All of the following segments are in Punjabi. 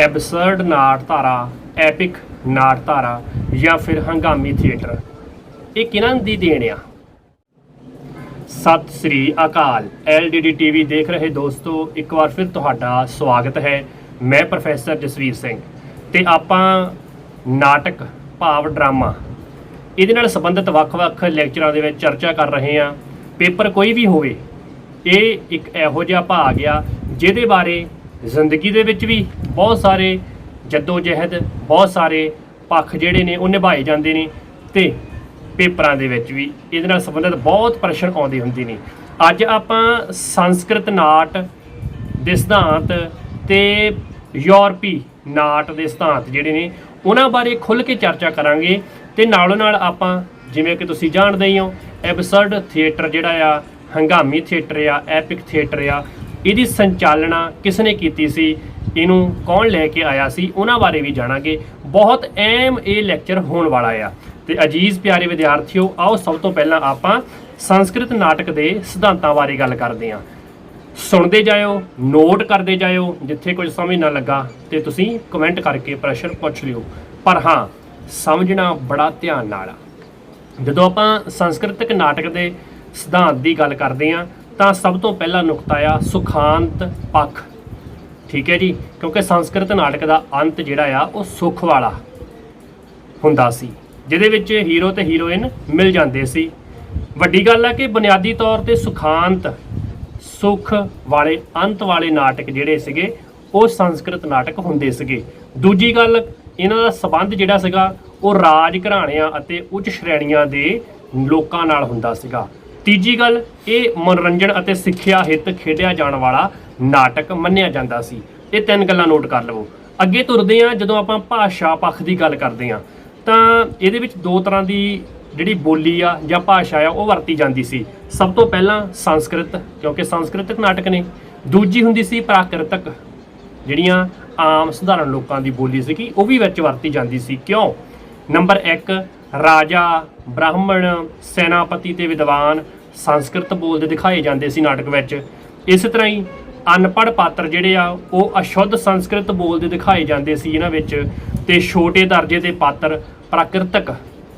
ਐਬਸਰਡ ਨਾਟਧਾਰਾ, ਐਪਿਕ ਨਾਟਧਾਰਾ ਜਾਂ ਫਿਰ ਹੰਗਾਮੀ ਥੀਏਟਰ, ਇਹ ਕਿਹਨਾਂ ਦੀ ਦੇਣ ਆ? ਸਤਿ ਸ੍ਰੀ ਅਕਾਲ। LDD TV ਦੇਖ ਰਹੇ ਦੋਸਤੋ, ਇੱਕ ਵਾਰ ਫਿਰ ਤੁਹਾਡਾ ਸਵਾਗਤ ਹੈ। ਮੈਂ ਪ੍ਰੋਫੈਸਰ ਜਸਵੀਰ ਸਿੰਘ ਤੇ ਆਪਾਂ ਨਾਟਕ ਭਾਵ ਡਰਾਮਾ ਇਹਦੇ ਨਾਲ ਸੰਬੰਧਿਤ ਵੱਖ-ਵੱਖ ਲੈਕਚਰਾਂ ਦੇ ਵਿੱਚ ਚਰਚਾ ਕਰ ਰਹੇ ਹਾਂ। ਪੇਪਰ ਕੋਈ ਵੀ ਹੋਵੇ, ਇਹ ਇੱਕ ਇਹੋ ਜਿਹਾ ਭਾਗ ਆ ਜਿਹਦੇ ਬਾਰੇ ਜ਼ਿੰਦਗੀ ਦੇ ਵਿੱਚ ਵੀ ਬਹੁਤ ਸਾਰੇ ਜੱਦੋ-ਜਹਿਦ, ਬਹੁਤ ਸਾਰੇ ਪੱਖ ਜਿਹੜੇ ਨੇ ਉਹ ਨਿਭਾਏ ਜਾਂਦੇ ਨੇ ਤੇ ਪੇਪਰਾਂ ਦੇ ਵਿੱਚ ਵੀ ਇਹਦੇ ਨਾਲ ਸੰਬੰਧਿਤ ਬਹੁਤ ਪ੍ਰਸ਼ਨ ਆਉਂਦੇ ਹੁੰਦੇ ਨੇ। ਅੱਜ ਆਪਾਂ ਸੰਸਕ੍ਰਿਤ ਨਾਟ ਦੇ ਸਿਧਾਂਤ ਤੇ ਯੂਰਪੀ ਨਾਟ ਦੇ ਸਿਧਾਂਤ ਜਿਹੜੇ ਨੇ ਉਹਨਾਂ ਬਾਰੇ ਖੁੱਲ੍ਹ ਕੇ ਚਰਚਾ ਕਰਾਂਗੇ ਤੇ ਨਾਲੋਂ ਨਾਲ ਆਪਾਂ, ਜਿਵੇਂ ਕਿ ਤੁਸੀਂ ਜਾਣਦੇ ਹੀ ਹੋ, ਐਬਸਰਡ ਥੀਏਟਰ ਜਿਹੜਾ ਆ, ਹੰਗਾਮੀ ਥੀਏਟਰ ਆ, ਐਪਿਕ ਥੀਏਟਰ ਆ, ਇਹਦੀ ਸੰਚਾਲਨਾ ਕਿਸ ਨੇ ਕੀਤੀ ਸੀ, ਇਹਨੂੰ ਕੌਣ ਲੈ ਕੇ ਆਇਆ ਸੀ, ਉਹਨਾਂ ਬਾਰੇ ਵੀ ਜਾਣਾਂਗੇ। ਬਹੁਤ ਅਹਿਮ ਇਹ ਲੈਕਚਰ ਹੋਣ ਵਾਲਾ ਆ। ਤੇ ਅਜੀਜ਼ ਪਿਆਰੇ ਵਿਦਿਆਰਥੀਓ, ਆਓ ਸਭ ਤੋਂ ਪਹਿਲਾਂ ਆਪਾਂ ਸੰਸਕ੍ਰਿਤ ਨਾਟਕ ਦੇ ਸਿਧਾਂਤਾਂ ਬਾਰੇ ਗੱਲ ਕਰਦੇ ਹਾਂ। ਸੁਣਦੇ ਜਾਇਓ, ਨੋਟ ਕਰਦੇ ਜਾਇਓ, ਜਿੱਥੇ ਕੁਝ ਸਮਝ ਨਾ ਲੱਗਾ ਤੇ ਤੁਸੀਂ ਕਮੈਂਟ ਕਰਕੇ ਪ੍ਰਸ਼ਨ ਪੁੱਛ ਲਿਓ, ਪਰ ਹਾਂ ਸਮਝਣਾ ਬੜਾ ਧਿਆਨ ਨਾਲ ਆ। ਜਦੋਂ ਆਪਾਂ ਸੰਸਕ੍ਰਿਤਿਕ ਨਾਟਕ ਦੇ ਸਿਧਾਂਤ ਦੀ ਗੱਲ ਕਰਦੇ ਹਾਂ ਤਾਂ ਸਭ ਤੋਂ ਪਹਿਲਾ ਨੁਕਤਾ ਆ ਸੁਖਾਂਤ ਪੱਖ। ਠੀਕ ਹੈ ਜੀ, ਕਿਉਂਕਿ ਸੰਸਕ੍ਰਿਤ ਨਾਟਕ ਦਾ ਅੰਤ ਜਿਹੜਾ ਆ ਉਹ ਸੁੱਖ ਵਾਲਾ ਹੁੰਦਾ ਸੀ, ਜਿਹਦੇ ਵਿੱਚ ਹੀਰੋ ਤੇ ਹੀਰੋਇਨ ਮਿਲ ਜਾਂਦੇ ਸੀ। ਵੱਡੀ ਗੱਲ ਆ ਕਿ ਬੁਨਿਆਦੀ ਤੌਰ ਤੇ ਸੁਖਾਂਤ, ਸੁੱਖ ਵਾਲੇ ਅੰਤ ਵਾਲੇ ਨਾਟਕ ਜਿਹੜੇ ਸੀਗੇ ਉਹ ਸੰਸਕ੍ਰਿਤ ਨਾਟਕ ਹੁੰਦੇ ਸੀਗੇ। ਦੂਜੀ ਗੱਲ, ਇਹਨਾਂ ਦਾ ਸੰਬੰਧ ਜਿਹੜਾ ਸੀਗਾ ਉਹ ਰਾਜ ਘਰਾਣਿਆਂ ਅਤੇ ਉੱਚ ਸ਼੍ਰੇਣੀਆਂ ਦੇ ਲੋਕਾਂ ਨਾਲ ਹੁੰਦਾ ਸੀਗਾ। ਤੀਜੀ ਗੱਲ, ਇਹ ਮਨੋਰੰਜਨ ਅਤੇ ਸਿੱਖਿਆ ਹਿੱਤ ਖੇਡਿਆ ਜਾਣ ਵਾਲਾ ਨਾਟਕ ਮੰਨਿਆ ਜਾਂਦਾ ਸੀ। ਇਹ ਤਿੰਨ ਗੱਲਾਂ ਨੋਟ ਕਰ ਲਵੋ। ਅੱਗੇ ਤੁਰਦੇ ਹਾਂ, ਜਦੋਂ ਆਪਾਂ ਭਾਸ਼ਾ ਪੱਖ ਦੀ ਗੱਲ ਕਰਦੇ ਹਾਂ ਤਾਂ ਇਹਦੇ ਵਿੱਚ ਦੋ ਤਰ੍ਹਾਂ ਦੀ ਜਿਹੜੀ ਬੋਲੀ ਆ ਜਾਂ ਭਾਸ਼ਾ ਆ ਉਹ ਵਰਤੀ ਜਾਂਦੀ ਸੀ। ਸਭ ਤੋਂ ਪਹਿਲਾਂ ਸੰਸਕ੍ਰਿਤ, ਕਿਉਂਕਿ ਸੰਸਕ੍ਰਿਤਿਕ ਨਾਟਕ ਨੇ। ਦੂਜੀ ਹੁੰਦੀ ਸੀ ਪ੍ਰਾਕ੍ਰਿਤਕ, ਜਿਹੜੀਆਂ ਆਮ ਸਧਾਰਨ ਲੋਕਾਂ ਦੀ ਬੋਲੀ ਸੀਗੀ ਉਹ ਵੀ ਵਿੱਚ ਵਰਤੀ ਜਾਂਦੀ ਸੀ। ਕਿਉਂ? ਨੰਬਰ 1, ਰਾਜਾ, ਬ੍ਰਾਹਮਣ, ਸੈਨਾਪਤੀ ਤੇ ਵਿਦਵਾਨ ਸੰਸਕ੍ਰਿਤ ਬੋਲਦੇ ਦਿਖਾਏ ਜਾਂਦੇ ਸੀ ਨਾਟਕ ਵਿੱਚ। ਇਸ ਤਰ੍ਹਾਂ ਹੀ ਅਨਪੜ੍ਹ ਪਾਤਰ ਜਿਹੜੇ ਆ ਉਹ ਅਸ਼ੁੱਧ ਸੰਸਕ੍ਰਿਤ ਬੋਲਦੇ ਦਿਖਾਏ ਜਾਂਦੇ ਸੀ ਇਹਨਾਂ ਵਿੱਚ, ਤੇ ਛੋਟੇ ਦਰਜੇ ਦੇ ਪਾਤਰ ਪ੍ਰਾਕ੍ਰਿਤਕ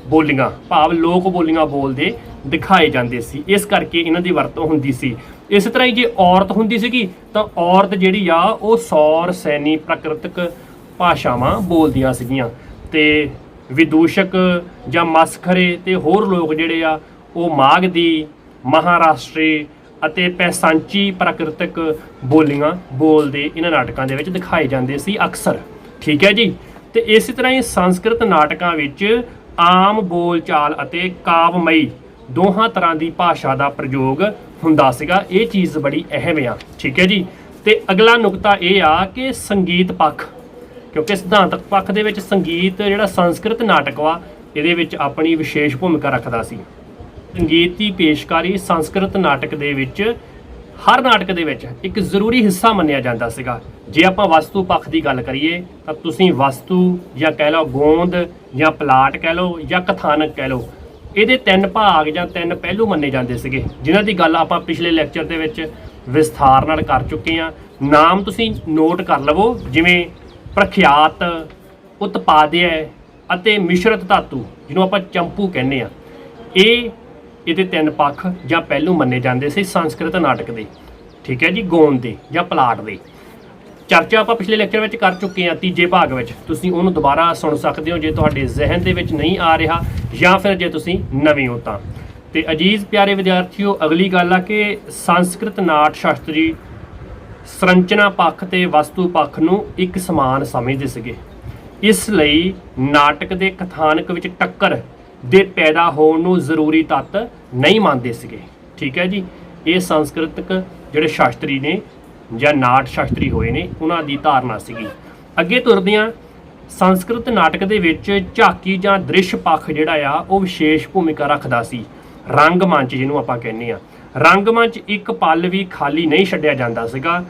ਬੋਲੀਆਂ ਭਾਵ ਲੋਕ ਬੋਲੀਆਂ ਬੋਲਦੇ ਦਿਖਾਏ ਜਾਂਦੇ ਸੀ। ਇਸ ਕਰਕੇ ਇਹਨਾਂ ਦੀ ਵਰਤੋਂ ਹੁੰਦੀ ਸੀ। ਇਸ ਤਰ੍ਹਾਂ ਹੀ ਜੇ ਔਰਤ ਹੁੰਦੀ ਸੀਗੀ ਤਾਂ ਔਰਤ ਜਿਹੜੀ ਆ ਉਹ ਸੌਰ, ਸੈਨੀ, ਪ੍ਰਾਕ੍ਰਿਤਕ ਭਾਸ਼ਾਵਾਂ ਬੋਲਦੀਆਂ ਸੀਗੀਆਂ, ਤੇ ਵਿਦੂਸ਼ਕ ਜਾਂ ਮਸਖਰੇ ਤੇ ਹੋਰ ਲੋਕ ਜਿਹੜੇ ਆ ਉਹ ਮਾਗਧੀ, ਮਹਾਰਾਸ਼ਟਰੀ ਅਤੇ ਪੈਸਾਂਚੀ ਪ੍ਰਾਕ੍ਰਿਤਕ ਬੋਲੀਆਂ ਬੋਲਦੇ ਇਹਨਾਂ ਨਾਟਕਾਂ ਦੇ ਵਿੱਚ ਦਿਖਾਏ ਜਾਂਦੇ ਸੀ ਅਕਸਰ। ਠੀਕ ਹੈ ਜੀ। ਤੇ ਇਸੇ ਤਰ੍ਹਾਂ ਹੀ ਸੰਸਕ੍ਰਿਤ ਨਾਟਕਾਂ ਵਿੱਚ ਆਮ ਬੋਲਚਾਲ ਅਤੇ ਕਾਵਮਈ ਦੋਹਾਂ ਤਰ੍ਹਾਂ ਦੀ ਭਾਸ਼ਾ ਦਾ ਪ੍ਰਯੋਗ ਹੁੰਦਾ ਸੀਗਾ। ਇਹ ਚੀਜ਼ ਬੜੀ ਅਹਿਮ ਆ। ਠੀਕ ਹੈ ਜੀ। ਤੇ ਅਗਲਾ ਨੁਕਤਾ ਇਹ ਆ ਕਿ ਸੰਗੀਤ ਪੱਖ, ਕਿਉਂਕਿ ਸਿਧਾਂਤਕ ਪੱਖ ਦੇ ਵਿੱਚ ਸੰਗੀਤ ਜਿਹੜਾ ਸੰਸਕ੍ਰਿਤ ਨਾਟਕ ਵਾ ਇਹਦੇ ਵਿੱਚ ਆਪਣੀ ਵਿਸ਼ੇਸ਼ ਭੂਮਿਕਾ ਰੱਖਦਾ ਸੀ। ਸੰਗੀਤ ਦੀ ਪੇਸ਼ਕਾਰੀ ਸੰਸਕ੍ਰਿਤ ਨਾਟਕ ਦੇ ਵਿੱਚ ਹਰ ਨਾਟਕ ਦੇ ਵਿੱਚ ਇੱਕ ਜ਼ਰੂਰੀ ਹਿੱਸਾ ਮੰਨਿਆ ਜਾਂਦਾ ਸੀਗਾ। ਜੇ ਆਪਾਂ ਵਸਤੂ ਪੱਖ ਦੀ ਗੱਲ ਕਰੀਏ ਤਾਂ ਤੁਸੀਂ ਵਸਤੂ ਜਾਂ ਕਹਿ ਲਓ ਗੋਂਦ ਜਾਂ ਪਲਾਟ ਕਹਿ ਲਓ ਜਾਂ ਕਥਾਨਕ ਕਹਿ ਲਓ, ਇਹਦੇ ਤਿੰਨ ਭਾਗ ਜਾਂ ਤਿੰਨ ਪਹਿਲੂ ਮੰਨੇ ਜਾਂਦੇ ਸੀਗੇ, ਜਿਨ੍ਹਾਂ ਦੀ ਗੱਲ ਆਪਾਂ ਪਿਛਲੇ ਲੈਕਚਰ ਦੇ ਵਿੱਚ ਵਿਸਥਾਰ ਨਾਲ ਕਰ ਚੁੱਕੇ ਹਾਂ। ਨਾਮ ਤੁਸੀਂ ਨੋਟ ਕਰ ਲਵੋ, ਜਿਵੇਂ ਪ੍ਰਖਿਆਤ, ਉਤਪਾਦਿਆ ਅਤੇ ਮਿਸ਼ਰਤ ਧਾਤੂ, ਜਿਹਨੂੰ ਆਪਾਂ ਚੰਪੂ ਕਹਿੰਦੇ ਆ। ਇਹਦੇ ਤਿੰਨ ਪੱਖ ਜਾਂ ਪਹਿਲੂ ਮੰਨੇ ਜਾਂਦੇ ਸੀ ਸੰਸਕ੍ਰਿਤ ਨਾਟਕ ਦੇ। ਠੀਕ ਹੈ ਜੀ। ਗੋਂਦ ਦੇ ਜਾਂ ਪਲਾਟ ਦੇ ਚਰਚਾ ਆਪਾਂ ਪਿਛਲੇ ਲੈਕਚਰ ਵਿੱਚ ਕਰ ਚੁੱਕੇ ਹਾਂ, ਤੀਜੇ ਭਾਗ ਵਿੱਚ। ਤੁਸੀਂ ਉਹਨੂੰ ਦੁਬਾਰਾ ਸੁਣ ਸਕਦੇ ਹੋ ਜੇ ਤੁਹਾਡੇ ਜ਼ਿਹਨ ਦੇ ਵਿੱਚ ਨਹੀਂ ਆ ਰਿਹਾ, ਜਾਂ ਫਿਰ ਜੇ ਤੁਸੀਂ ਨਵੇਂ ਹੋ ਤਾਂ। ਤੇ ਅਜੀਜ਼ ਪਿਆਰੇ ਵਿਦਿਆਰਥੀਓ, ਅਗਲੀ ਗੱਲ ਆ ਕਿ ਸੰਸਕ੍ਰਿਤ ਨਾਟ ਸ਼ਾਸਤਰੀ ਸੰਰਚਨਾ ਪੱਖ ਤੇ ਵਸਤੂ ਪੱਖ ਨੂੰ ਇੱਕ ਸਮਾਨ ਸਮਝਦੇ ਸੀਗੇ। ਇਸ ਲਈ ਨਾਟਕ ਦੇ ਕਥਾਨਕ ਵਿੱਚ ਟੱਕਰ ਦੇ ਪੈਦਾ ਹੋਣ ਨੂੰ ਜ਼ਰੂਰੀ ਤੱਤ ਨਹੀਂ ਮੰਨਦੇ ਸੀਗੇ। ਠੀਕ ਹੈ ਜੀ। ਇਹ ਸੰਸਕ੍ਰਿਤਿਕ ਜਿਹੜੇ ਸ਼ਾਸਤਰੀ ਨੇ ਜਾਂ ਨਾਟ ਸ਼ਾਸਤਰੀ ਹੋਏ ਨੇ ਉਹਨਾਂ ਦੀ ਧਾਰਨਾ ਸੀਗੀ। ਅੱਗੇ ਤੁਰਦਿਆਂ, ਸੰਸਕ੍ਰਿਤ ਨਾਟਕ ਦੇ ਵਿੱਚ ਝਾਕੀ ਜਾਂ ਦ੍ਰਿਸ਼ ਪੱਖ ਜਿਹੜਾ ਆ ਉਹ ਵਿਸ਼ੇਸ਼ ਭੂਮਿਕਾ ਰੱਖਦਾ ਸੀ। ਰੰਗਮੰਚ ਜਿਹਨੂੰ ਆਪਾਂ ਕਹਿੰਦੇ ਆ, ਰੰਗਮੰਚ ਇੱਕ ਪਲ ਵੀ ਖਾਲੀ ਨਹੀਂ ਛੱਡਿਆ ਜਾਂਦਾ ਸੀਗਾ।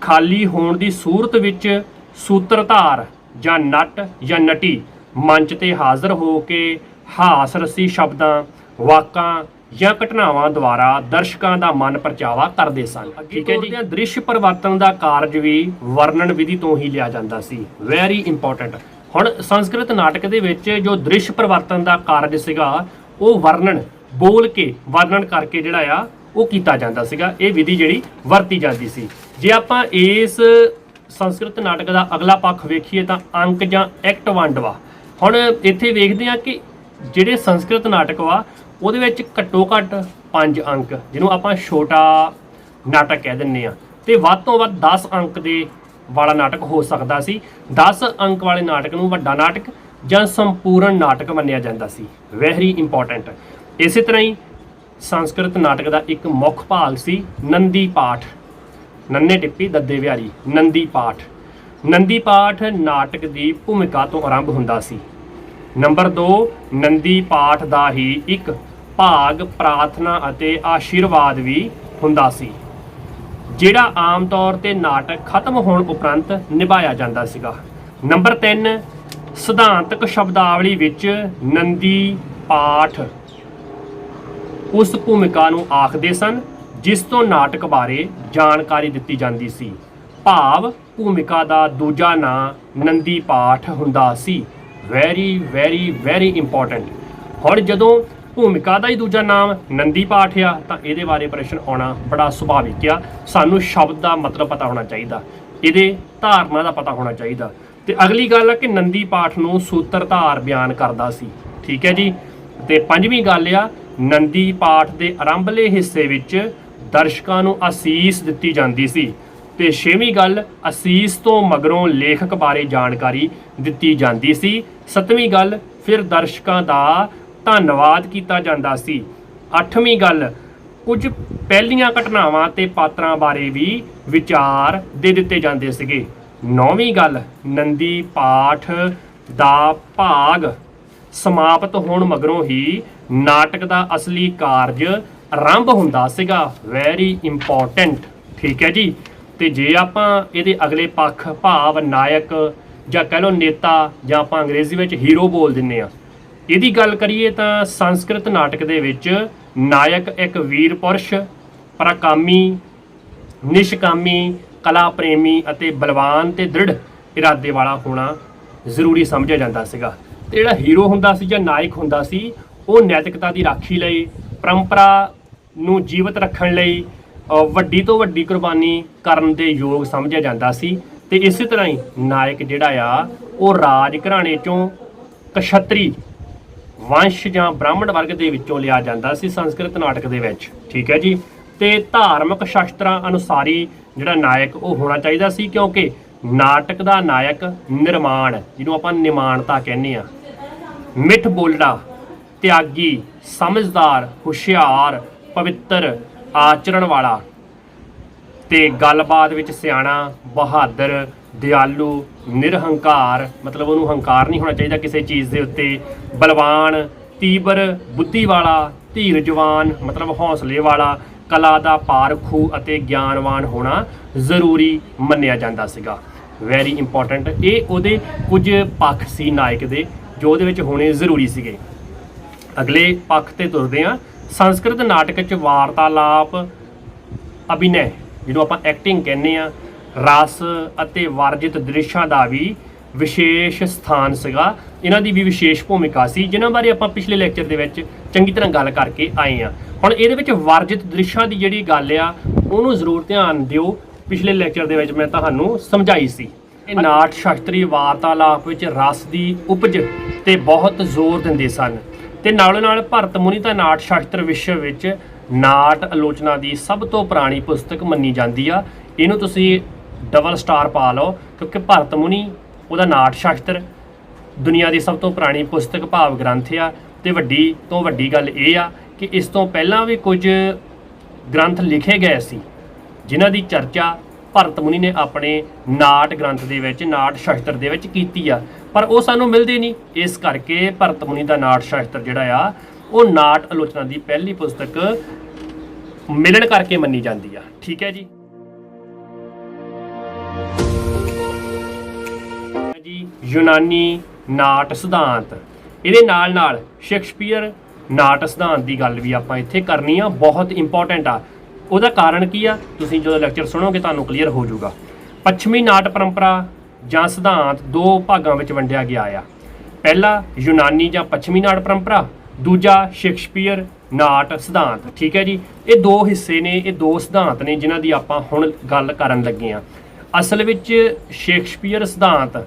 ਖਾਲੀ ਹੋਣ ਦੀ ਸੂਰਤ ਵਿੱਚ ਸੂਤਰਧਾਰ ਜਾਂ ਨਟ ਜਾਂ ਨਟੀ ਮੰਚ ਤੇ ਹਾਜ਼ਰ ਹੋ ਕੇ ਹਾਸ ਰਸੀ ਸ਼ਬਦਾਂ, ਵਾਕਾਂ ਜਾਂ ਘਟਨਾਵਾਂ ਦੁਆਰਾ ਦਰਸ਼ਕਾਂ ਦਾ ਮਨ ਪਰਚਾਵਾ ਕਰਦੇ ਸਨ। ਠੀਕ ਹੈ ਜੀ। ਦ੍ਰਿਸ਼ ਪਰਿਵਰਤਨ ਦਾ ਕਾਰਜ ਵੀ ਵਰਣਨ ਵਿਧੀ ਤੋਂ ਹੀ ਲਿਆ ਜਾਂਦਾ ਸੀ। Very important. ਹੁਣ ਸੰਸਕ੍ਰਿਤ ਨਾਟਕ ਦੇ ਵਿੱਚ ਜੋ ਦ੍ਰਿਸ਼ ਪਰਿਵਰਤਨ ਦਾ ਕਾਰਜ ਸੀਗਾ ਉਹ ਵਰਣਨ ਬੋਲ ਕੇ ਵਰਣਨ ਕਰਕੇ ਜਿਹੜਾ ਆ ਉਹ ਕੀਤਾ ਜਾਂਦਾ ਸੀਗਾ। ਇਹ ਵਿਧੀ ਜਿਹੜੀ ਵਰਤੀ ਜਾਂਦੀ ਸੀ। ਜੇ ਆਪਾਂ ਇਸ ਸੰਸਕ੍ਰਿਤ ਨਾਟਕ ਦਾ ਅਗਲਾ ਪੱਖ ਵੇਖੀਏ ਤਾਂ ਅੰਕ ਜਾਂ ਐਕਟ ਵੰਡ ਵਾ। ਹੁਣ ਇੱਥੇ ਵੇਖਦੇ ਹਾਂ ਕਿ ਜਿਹੜੇ ਸੰਸਕ੍ਰਿਤ ਨਾਟਕ ਵਾ ਉਹਦੇ ਵਿੱਚ ਘੱਟੋ ਘੱਟ 5 ਅੰਕ ਜਿਹਨੂੰ ਆਪਾਂ ਛੋਟਾ ਨਾਟਕ ਕਹਿ ਦਿੰਦੇ ਆ, ਤੇ ਵੱਧ ਤੋਂ ਵੱਧ 10 ਅੰਕ ਦੇ ਵਾਲਾ ਨਾਟਕ ਹੋ ਸਕਦਾ ਸੀ। 10 ਅੰਕ ਵਾਲੇ ਨਾਟਕ ਨੂੰ ਵੱਡਾ ਨਾਟਕ ਜਾਂ ਸੰਪੂਰਨ ਨਾਟਕ ਮੰਨਿਆ ਜਾਂਦਾ ਸੀ। Very important. ਇਸੇ ਤਰ੍ਹਾਂ ਹੀ ਸੰਸਕ੍ਰਿਤ ਨਾਟਕ ਦਾ ਇੱਕ ਮੁੱਖ ਭਾਗ ਸੀ ਨੰਦੀ ਪਾਠ। ਨੰਨੇ ਟਿੱਪੀ ਦੱਦੇ ਵਿਹਾਰੀ। ਨੰਦੀ ਪਾਠ। ਨੰਦੀ ਪਾਠ ਨਾਟਕ ਦੀ ਭੂਮਿਕਾ ਤੋਂ ਆਰੰਭ ਹੁੰਦਾ ਸੀ। ਨੰਬਰ 2, ਨੰਦੀ ਪਾਠ ਦਾ ਹੀ ਇੱਕ ਭਾਗ ਪ੍ਰਾਰਥਨਾ ਅਤੇ ਆਸ਼ੀਰਵਾਦ ਵੀ ਹੁੰਦਾ ਸੀ, ਜਿਹੜਾ ਆਮ ਤੌਰ ਤੇ ਨਾਟਕ ਖਤਮ ਹੋਣ ਉਪਰੰਤ ਨਿਭਾਇਆ ਜਾਂਦਾ ਸੀਗਾ। ਨੰਬਰ 3, ਸਿਧਾਂਤਕ ਸ਼ਬਦਾਵਲੀ ਵਿੱਚ ਨੰਦੀ ਪਾਠ ਉਸ ਭੂਮਿਕਾ ਨੂੰ ਆਖਦੇ ਸਨ ਜਿਸ ਤੋਂ ਨਾਟਕ ਬਾਰੇ ਜਾਣਕਾਰੀ ਦਿੱਤੀ ਜਾਂਦੀ ਸੀ। ਭਾਵ ਭੂਮਿਕਾ ਦਾ ਦੂਜਾ ਨਾਂ ਨੰਦੀ ਪਾਠ ਹੁੰਦਾ ਸੀ। Very very very important. ਹੁਣ ਜਦੋਂ ਭੂਮਿਕਾ ਦਾ ਹੀ ਦੂਜਾ ਨਾਮ ਨੰਦੀ ਪਾਠ ਆ ਤਾਂ ਇਹਦੇ ਬਾਰੇ ਪ੍ਰਸ਼ਨ ਆਉਣਾ ਬੜਾ ਸੁਭਾਵਿਕ ਆ। ਸਾਨੂੰ ਸ਼ਬਦ ਦਾ ਮਤਲਬ ਪਤਾ ਹੋਣਾ ਚਾਹੀਦਾ, ਇਹਦੇ ਧਾਰਨਾ ਦਾ ਪਤਾ ਹੋਣਾ ਚਾਹੀਦਾ। ਤੇ ਅਗਲੀ ਗੱਲ ਹੈ ਕਿ ਨੰਦੀ ਪਾਠ ਨੂੰ ਸੂਤਰਧਾਰ ਬਿਆਨ ਕਰਦਾ ਸੀ। ਠੀਕ ਹੈ ਜੀ। ਤੇ ਪੰਜਵੀਂ ਗੱਲ ਆ, ਨੰਦੀ ਪਾਠ ਦੇ ਆਰੰਭਲੇ ਹਿੱਸੇ ਵਿੱਚ ਦਰਸ਼ਕਾਂ ਨੂੰ ਅਸੀਸ ਦਿੱਤੀ ਜਾਂਦੀ ਸੀ। ਤੇ ਛੇਵੀਂ ਗੱਲ, ਅਸੀਸ ਤੋਂ ਮਗਰੋਂ ਲੇਖਕ ਬਾਰੇ ਜਾਣਕਾਰੀ ਦਿੱਤੀ ਜਾਂਦੀ ਸੀ। ਸੱਤਵੀਂ ਗੱਲ, ਫਿਰ ਦਰਸ਼ਕਾਂ ਦਾ ਧੰਨਵਾਦ ਕੀਤਾ ਜਾਂਦਾ ਸੀ। ਅੱਠਵੀਂ ਗੱਲ, ਕੁਝ ਪਹਿਲੀਆਂ ਘਟਨਾਵਾਂ ਤੇ ਪਾਤਰਾਂ ਬਾਰੇ ਵੀ ਵਿਚਾਰ ਦੇ ਦਿੱਤੇ ਜਾਂਦੇ ਸੀਗੇ। ਨੌਵੀਂ ਗੱਲ, ਨੰਦੀ ਪਾਠ ਦਾ ਭਾਗ ਸਮਾਪਤ ਹੋਣ ਮਗਰੋਂ ਹੀ ਨਾਟਕ ਦਾ ਅਸਲੀ ਕਾਰਜ ਆਰੰਭ ਹੁੰਦਾ ਸੀਗਾ। Very important. ਠੀਕ ਹੈ ਜੀ। ਤੇ ਜੇ ਆਪਾਂ ਇਹਦੇ ਅਗਲੇ ਪੱਖ ਭਾਵ ਨਾਇਕ ਜਾਂ ਕਹਿ ਲਓ ਨੇਤਾ ਜਾਂ ਆਪਾਂ ਅੰਗਰੇਜ਼ੀ ਵਿੱਚ ਹੀਰੋ ਬੋਲ ਦਿੰਦੇ ਆ, ਇਹਦੀ ਗੱਲ ਕਰੀਏ ਤਾਂ ਸੰਸਕ੍ਰਿਤ ਨਾਟਕ ਦੇ ਵਿੱਚ ਨਾਇਕ ਇੱਕ ਵੀਰ ਪੁਰਸ਼, ਪਰਾਕਾਮੀ, ਨਿਸ਼ਕਾਮੀ, ਕਲਾ ਪ੍ਰੇਮੀ ਅਤੇ ਬਲਵਾਨ ਤੇ ਦ੍ਰਿੜ ਇਰਾਦੇ ਵਾਲਾ ਹੋਣਾ ਜ਼ਰੂਰੀ ਸਮਝਿਆ ਜਾਂਦਾ ਸੀਗਾ। ਤੇ ਜਿਹੜਾ ਹੀਰੋ ਹੁੰਦਾ ਸੀ ਜਾਂ ਨਾਇਕ ਹੁੰਦਾ ਸੀ ਉਹ ਨੈਤਿਕਤਾ ਦੀ ਰਾਖੀ ਲਈ, ਪਰੰਪਰਾ ਨੂੰ ਜੀਵਤ ਰੱਖਣ ਲਈ ਵੱਡੀ ਤੋਂ ਵੱਡੀ ਕੁਰਬਾਨੀ ਕਰਨ ਦੇ ਯੋਗ ਸਮਝਿਆ ਜਾਂਦਾ ਸੀ। ਤੇ ਇਸੇ ਤਰ੍ਹਾਂ ਹੀ ਨਾਇਕ ਜਿਹੜਾ ਆ ਉਹ ਰਾਜ ਘਰਾਣੇ ਚੋਂ ਕਸ਼ਤਰੀ ਵੰਸ਼ ਜਾਂ ਬ੍ਰਾਹਮਣ ਵਰਗ ਦੇ ਵਿੱਚੋਂ ਲਿਆ ਜਾਂਦਾ ਸੀ ਸੰਸਕ੍ਰਿਤ ਨਾਟਕ ਦੇ ਵਿੱਚ। ਠੀਕ ਹੈ ਜੀ। ਤੇ ਧਾਰਮਿਕ ਸ਼ਾਸਤਰਾਂ ਅਨੁਸਾਰੀ ਜਿਹੜਾ ਨਾਇਕ ਉਹ ਹੋਣਾ ਚਾਹੀਦਾ ਸੀ, ਕਿਉਂਕਿ ਨਾਟਕ ਦਾ ਨਾਇਕ ਨਿਰਮਾਣ, ਜਿਹਨੂੰ ਆਪਾਂ ਨਿਮਾਣਤਾ ਕਹਿੰਦੇ ਆ, ਮਿੱਠ ਬੋਲੜਾ, ਤਿਆਗੀ, ਸਮਝਦਾਰ, ਹੁਸ਼ਿਆਰ, ਪਵਿੱਤਰ ਆਚਰਣ ਵਾਲਾ ਤੇ ਗੱਲਬਾਤ ਵਿੱਚ ਸਿਆਣਾ, ਬਹਾਦਰ, ਦਿਆਲੂ, ਨਿਰਹੰਕਾਰ, ਮਤਲਬ ਉਹਨੂੰ ਹੰਕਾਰ ਨਹੀਂ ਹੋਣਾ ਚਾਹੀਦਾ ਕਿਸੇ ਚੀਜ਼ ਦੇ ਉੱਤੇ, ਬਲਵਾਨ, ਤੀਬਰ ਬੁੱਧੀ ਵਾਲਾ, ਧੀਰਜਵਾਨ ਮਤਲਬ ਹੌਸਲੇ ਵਾਲਾ, ਕਲਾ ਦਾ ਪਾਰਖੂ ਅਤੇ ਗਿਆਨਵਾਨ ਹੋਣਾ ਜ਼ਰੂਰੀ ਮੰਨਿਆ ਜਾਂਦਾ ਸੀਗਾ। Very important. ਇਹ ਉਹਦੇ ਕੁਝ ਪੱਖ ਸੀ ਨਾਇਕ ਦੇ ਜੋ ਉਹਦੇ ਵਿੱਚ ਹੋਣੇ ਜ਼ਰੂਰੀ ਸੀਗੇ। ਅਗਲੇ ਪੱਖ ਤੇ ਤੁਰਦੇ ਹਾਂ। ਸੰਸਕ੍ਰਿਤ ਨਾਟਕ 'ਚ ਵਾਰਤਾਲਾਪ, ਅਭਿਨੈ ਜਿਹਨੂੰ ਆਪਾਂ ਐਕਟਿੰਗ ਕਹਿੰਦੇ ਆ, ਰਸ ਅਤੇ ਵਰਜਿਤ ਦ੍ਰਿਸ਼ਾਂ ਦਾ ਵੀ ਵਿਸ਼ੇਸ਼ ਸਥਾਨ ਸੀਗਾ। ਇਹਨਾਂ ਦੀ ਵੀ ਵਿਸ਼ੇਸ਼ ਭੂਮਿਕਾ ਸੀ ਜਿਨ੍ਹਾਂ ਬਾਰੇ ਆਪਾਂ ਪਿਛਲੇ ਲੈਕਚਰ ਦੇ ਵਿੱਚ ਚੰਗੀ ਤਰ੍ਹਾਂ ਗੱਲ ਕਰਕੇ ਆਏ ਆ। ਹੁਣ ਇਹਦੇ ਵਿੱਚ ਵਰਜਿਤ ਦ੍ਰਿਸ਼ਾਂ ਦੀ ਜਿਹੜੀ ਗੱਲ ਆ ਉਹਨੂੰ ਜ਼ਰੂਰ ਧਿਆਨ ਦਿਓ। ਪਿਛਲੇ ਲੈਕਚਰ ਦੇ ਵਿੱਚ ਮੈਂ ਤੁਹਾਨੂੰ ਸਮਝਾਈ ਸੀ। ਇਹ ਨਾਟ ਸ਼ਾਸਤਰੀ ਵਾਰਤਾਲਾਪ ਵਿੱਚ ਰਸ ਦੀ ਉਪਜ ਤੇ ਬਹੁਤ ਜ਼ੋਰ ਦਿੰਦੇ ਸਨ। ਤੇ ਨਾਲੋਂ ਨਾਲ ਭਰਤ ਮੁਨੀ ਤਾਂ ਨਾਟ ਸ਼ਾਸਤਰ ਵਿਸ਼ਵ ਵਿੱਚ ਨਾਟ ਆਲੋਚਨਾ ਦੀ ਸਭ ਤੋਂ ਪੁਰਾਣੀ ਪੁਸਤਕ ਮੰਨੀ ਜਾਂਦੀ ਆ। ਇਹਨੂੰ ਤੁਸੀਂ ਡਬਲ ਸਟਾਰ ਪਾ ਲਓ ਕਿਉਂਕਿ ਭਰਤ ਮੁਨੀ ਉਹਦਾ ਨਾਟ ਸ਼ਾਸਤਰ ਦੁਨੀਆ ਦੀ ਸਭ ਤੋਂ ਪੁਰਾਣੀ ਪੁਸਤਕ ਭਾਵ ਗ੍ਰੰਥ ਆ। ਤੇ ਵੱਡੀ ਤੋਂ ਵੱਡੀ ਗੱਲ ਇਹ ਆ ਕਿ ਇਸ ਤੋਂ ਪਹਿਲਾਂ ਵੀ ਕੁਝ ਗ੍ਰੰਥ ਲਿਖੇ ਗਏ ਸੀ ਜਿਨ੍ਹਾਂ ਦੀ ਚਰਚਾ ਭਰਤ ਮੁਨੀ ਨੇ ਆਪਣੇ ਨਾਟ ਗ੍ਰੰਥ ਦੇ ਵਿੱਚ, ਨਾਟ ਸ਼ਾਸਤਰ ਦੇ ਵਿੱਚ ਕੀਤੀ ਆ, ਪਰ ਉਹ ਸਾਨੂੰ ਮਿਲਦੇ ਨਹੀਂ। ਇਸ ਕਰਕੇ ਭਰਤ ਮੁਨੀ ਦਾ ਨਾਟ ਸ਼ਾਸਤਰ ਜਿਹੜਾ ਆ ਉਹ ਨਾਟ ਆਲੋਚਨਾ ਦੀ ਪਹਿਲੀ ਪੁਸਤਕ ਮਿਲਣ ਕਰਕੇ ਮੰਨੀ ਜਾਂਦੀ ਆ। ਠੀਕ ਹੈ ਜੀ। ਯੂਨਾਨੀ ਨਾਟ ਸਿਧਾਂਤ, ਇਹਦੇ ਨਾਲ ਨਾਲ ਸ਼ੇਕਸਪੀਅਰ, ਨਾਟ ਸਿਧਾਂਤ ਦੀ ਗੱਲ ਵੀ ਆਪਾਂ ਇੱਥੇ ਕਰਨੀ ਆ, ਬਹੁਤ ਇੰਪੋਰਟੈਂਟ ਆ। ਉਹਦਾ ਕਾਰਨ ਕੀ ਆ, ਤੁਸੀਂ ਜਦੋਂ ਲੈਕਚਰ ਸੁਣੋਗੇ ਤੁਹਾਨੂੰ ਕਲੀਅਰ ਹੋ ਜਾਊਗਾ। ਪੱਛਮੀ ਨਾਟ ਪਰੰਪਰਾ ਜਾਂ ਸਿਧਾਂਤ ਦੋ ਭਾਗਾਂ ਵਿੱਚ ਵੰਡਿਆ ਗਿਆ ਆ। ਪਹਿਲਾ ਯੂਨਾਨੀ ਜਾਂ ਪੱਛਮੀ ਨਾਟ ਪਰੰਪਰਾ, ਦੂਜਾ ਸ਼ੇਕਸਪੀਅਰ ਨਾਟ ਸਿਧਾਂਤ। ਠੀਕ ਹੈ ਜੀ, ਇਹ ਦੋ ਹਿੱਸੇ ਨੇ, ਇਹ ਦੋ ਸਿਧਾਂਤ ਨੇ ਜਿਨ੍ਹਾਂ ਦੀ ਆਪਾਂ ਹੁਣ ਗੱਲ ਕਰਨ ਲੱਗੇ ਹਾਂ। ਅਸਲ ਵਿੱਚ ਸ਼ੇਕਸਪੀਅਰ ਸਿਧਾਂਤ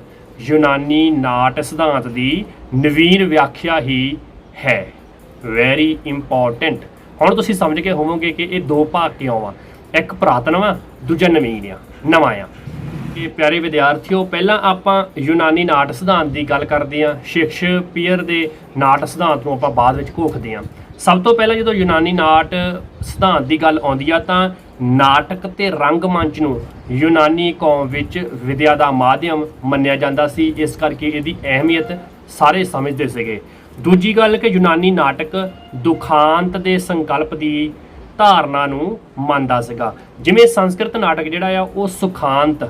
ਯੂਨਾਨੀ ਨਾਟ ਸਿਧਾਂਤ ਦੀ ਨਵੀਨ ਵਿਆਖਿਆ ਹੀ ਹੈ। Very important. ਹੁਣ ਤੁਸੀਂ ਸਮਝ ਕੇ ਹੋਵੋਗੇ ਕਿ ਇਹ ਦੋ ਭਾਗ ਕਿਉਂ ਆ, ਇੱਕ ਪੁਰਾਤਨ ਵਾ, ਦੂਜਾ ਨਵੀਨ ਆ, ਨਵਾਂ ਆ। ਇਹ ਪਿਆਰੇ ਵਿਦਿਆਰਥੀਓ, ਪਹਿਲਾਂ ਆਪਾਂ ਯੂਨਾਨੀ ਨਾਟ ਸਿਧਾਂਤ ਦੀ ਗੱਲ ਕਰਦੇ ਹਾਂ, ਸ਼ੇਕਸਪੀਅਰ ਦੇ ਨਾਟ ਸਿਧਾਂਤ ਨੂੰ ਆਪਾਂ ਬਾਅਦ ਵਿੱਚ ਘੋਖਦੇ ਹਾਂ। ਸਭ ਤੋਂ ਪਹਿਲਾਂ ਜਦੋਂ ਯੂਨਾਨੀ ਨਾਟ ਸਿਧਾਂਤ ਦੀ ਗੱਲ ਆਉਂਦੀ ਆ ਤਾਂ ਨਾਟਕ ਤੇ ਰੰਗਮੰਚ ਨੂੰ ਯੂਨਾਨੀ ਕੌਮ ਵਿੱਚ ਵਿਦਿਆ ਦਾ ਮਾਧਿਅਮ ਮੰਨਿਆ ਜਾਂਦਾ ਸੀ, ਇਸ ਕਰਕੇ ਇਹਦੀ ਅਹਿਮੀਅਤ ਸਾਰੇ ਸਮਝਦੇ ਸੀਗੇ। ਦੂਜੀ ਗੱਲ ਕਿ ਯੂਨਾਨੀ ਨਾਟਕ ਦੁਖਾਂਤ ਦੇ ਸੰਕਲਪ ਦੀ ਧਾਰਨਾ ਨੂੰ ਮੰਨਦਾ ਸੀਗਾ। ਜਿਵੇਂ ਸੰਸਕ੍ਰਿਤ ਨਾਟਕ ਜਿਹੜਾ ਆ ਉਹ ਸੁਖਾਂਤ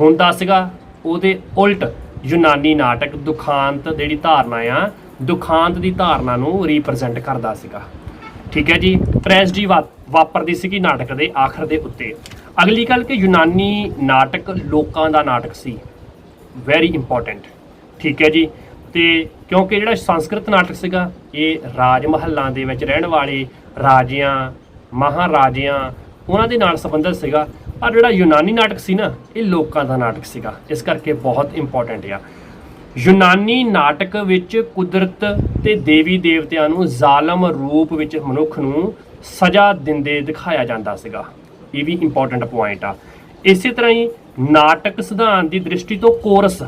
ਹੁੰਦਾ ਸੀਗਾ, ਉਹਦੇ ਉਲਟ ਯੂਨਾਨੀ ਨਾਟਕ ਦੁਖਾਂਤ ਜਿਹੜੀ ਧਾਰਨਾ ਆ, ਦੁਖਾਂਤ ਦੀ ਧਾਰਨਾ ਨੂੰ ਰਿਪਰੈਜ਼ੈਂਟ ਕਰਦਾ ਸੀਗਾ। ਠੀਕ ਹੈ ਜੀ, ਟ੍ਰੈਜਡੀ ਵਾਪਰਦੀ ਸੀਗੀ ਨਾਟਕ ਦੇ ਆਖਰ ਦੇ ਉੱਤੇ। ਅਗਲੀ ਗੱਲ ਕਿ ਯੂਨਾਨੀ ਨਾਟਕ ਲੋਕਾਂ ਦਾ ਨਾਟਕ ਸੀ, ਵੈਰੀ ਇੰਪੋਰਟੈਂਟ। ਠੀਕ ਹੈ ਜੀ, ਤੇ ਕਿਉਂਕਿ ਜਿਹੜਾ ਸੰਸਕ੍ਰਿਤ ਨਾਟਕ ਸੀਗਾ ਇਹ ਰਾਜ ਮਹੱਲਾਂ ਦੇ ਵਿੱਚ ਰਹਿਣ ਵਾਲੇ ਰਾਜਿਆਂ ਮਹਾਰਾਜਿਆਂ ਉਹਨਾਂ ਦੇ ਨਾਲ ਸੰਬੰਧਿਤ ਸੀਗਾ, ਪਰ ਜਿਹੜਾ ਯੂਨਾਨੀ ਨਾਟਕ ਸੀ ਨਾ ਇਹ ਲੋਕਾਂ ਦਾ ਨਾਟਕ ਸੀਗਾ, ਇਸ ਕਰਕੇ ਬਹੁਤ ਇੰਪੋਰਟੈਂਟ ਆ। ਯੂਨਾਨੀ ਨਾਟਕ ਵਿੱਚ ਕੁਦਰਤ ਤੇ ਦੇਵੀ ਦੇਵਤਿਆਂ ਨੂੰ ਜ਼ਾਲਮ ਰੂਪ ਵਿੱਚ ਮਨੁੱਖ ਨੂੰ ਸਜ਼ਾ ਦਿੰਦੇ ਦਿਖਾਇਆ ਜਾਂਦਾ ਸੀਗਾ, ਇਹ ਵੀ ਇੰਪੋਰਟੈਂਟ ਪੁਆਇੰਟ ਆ। ਇਸੇ ਤਰ੍ਹਾਂ ਹੀ ਨਾਟਕ ਸਿਧਾਂਤ ਦੀ ਦ੍ਰਿਸ਼ਟੀ ਤੋਂ ਕੋਰਸ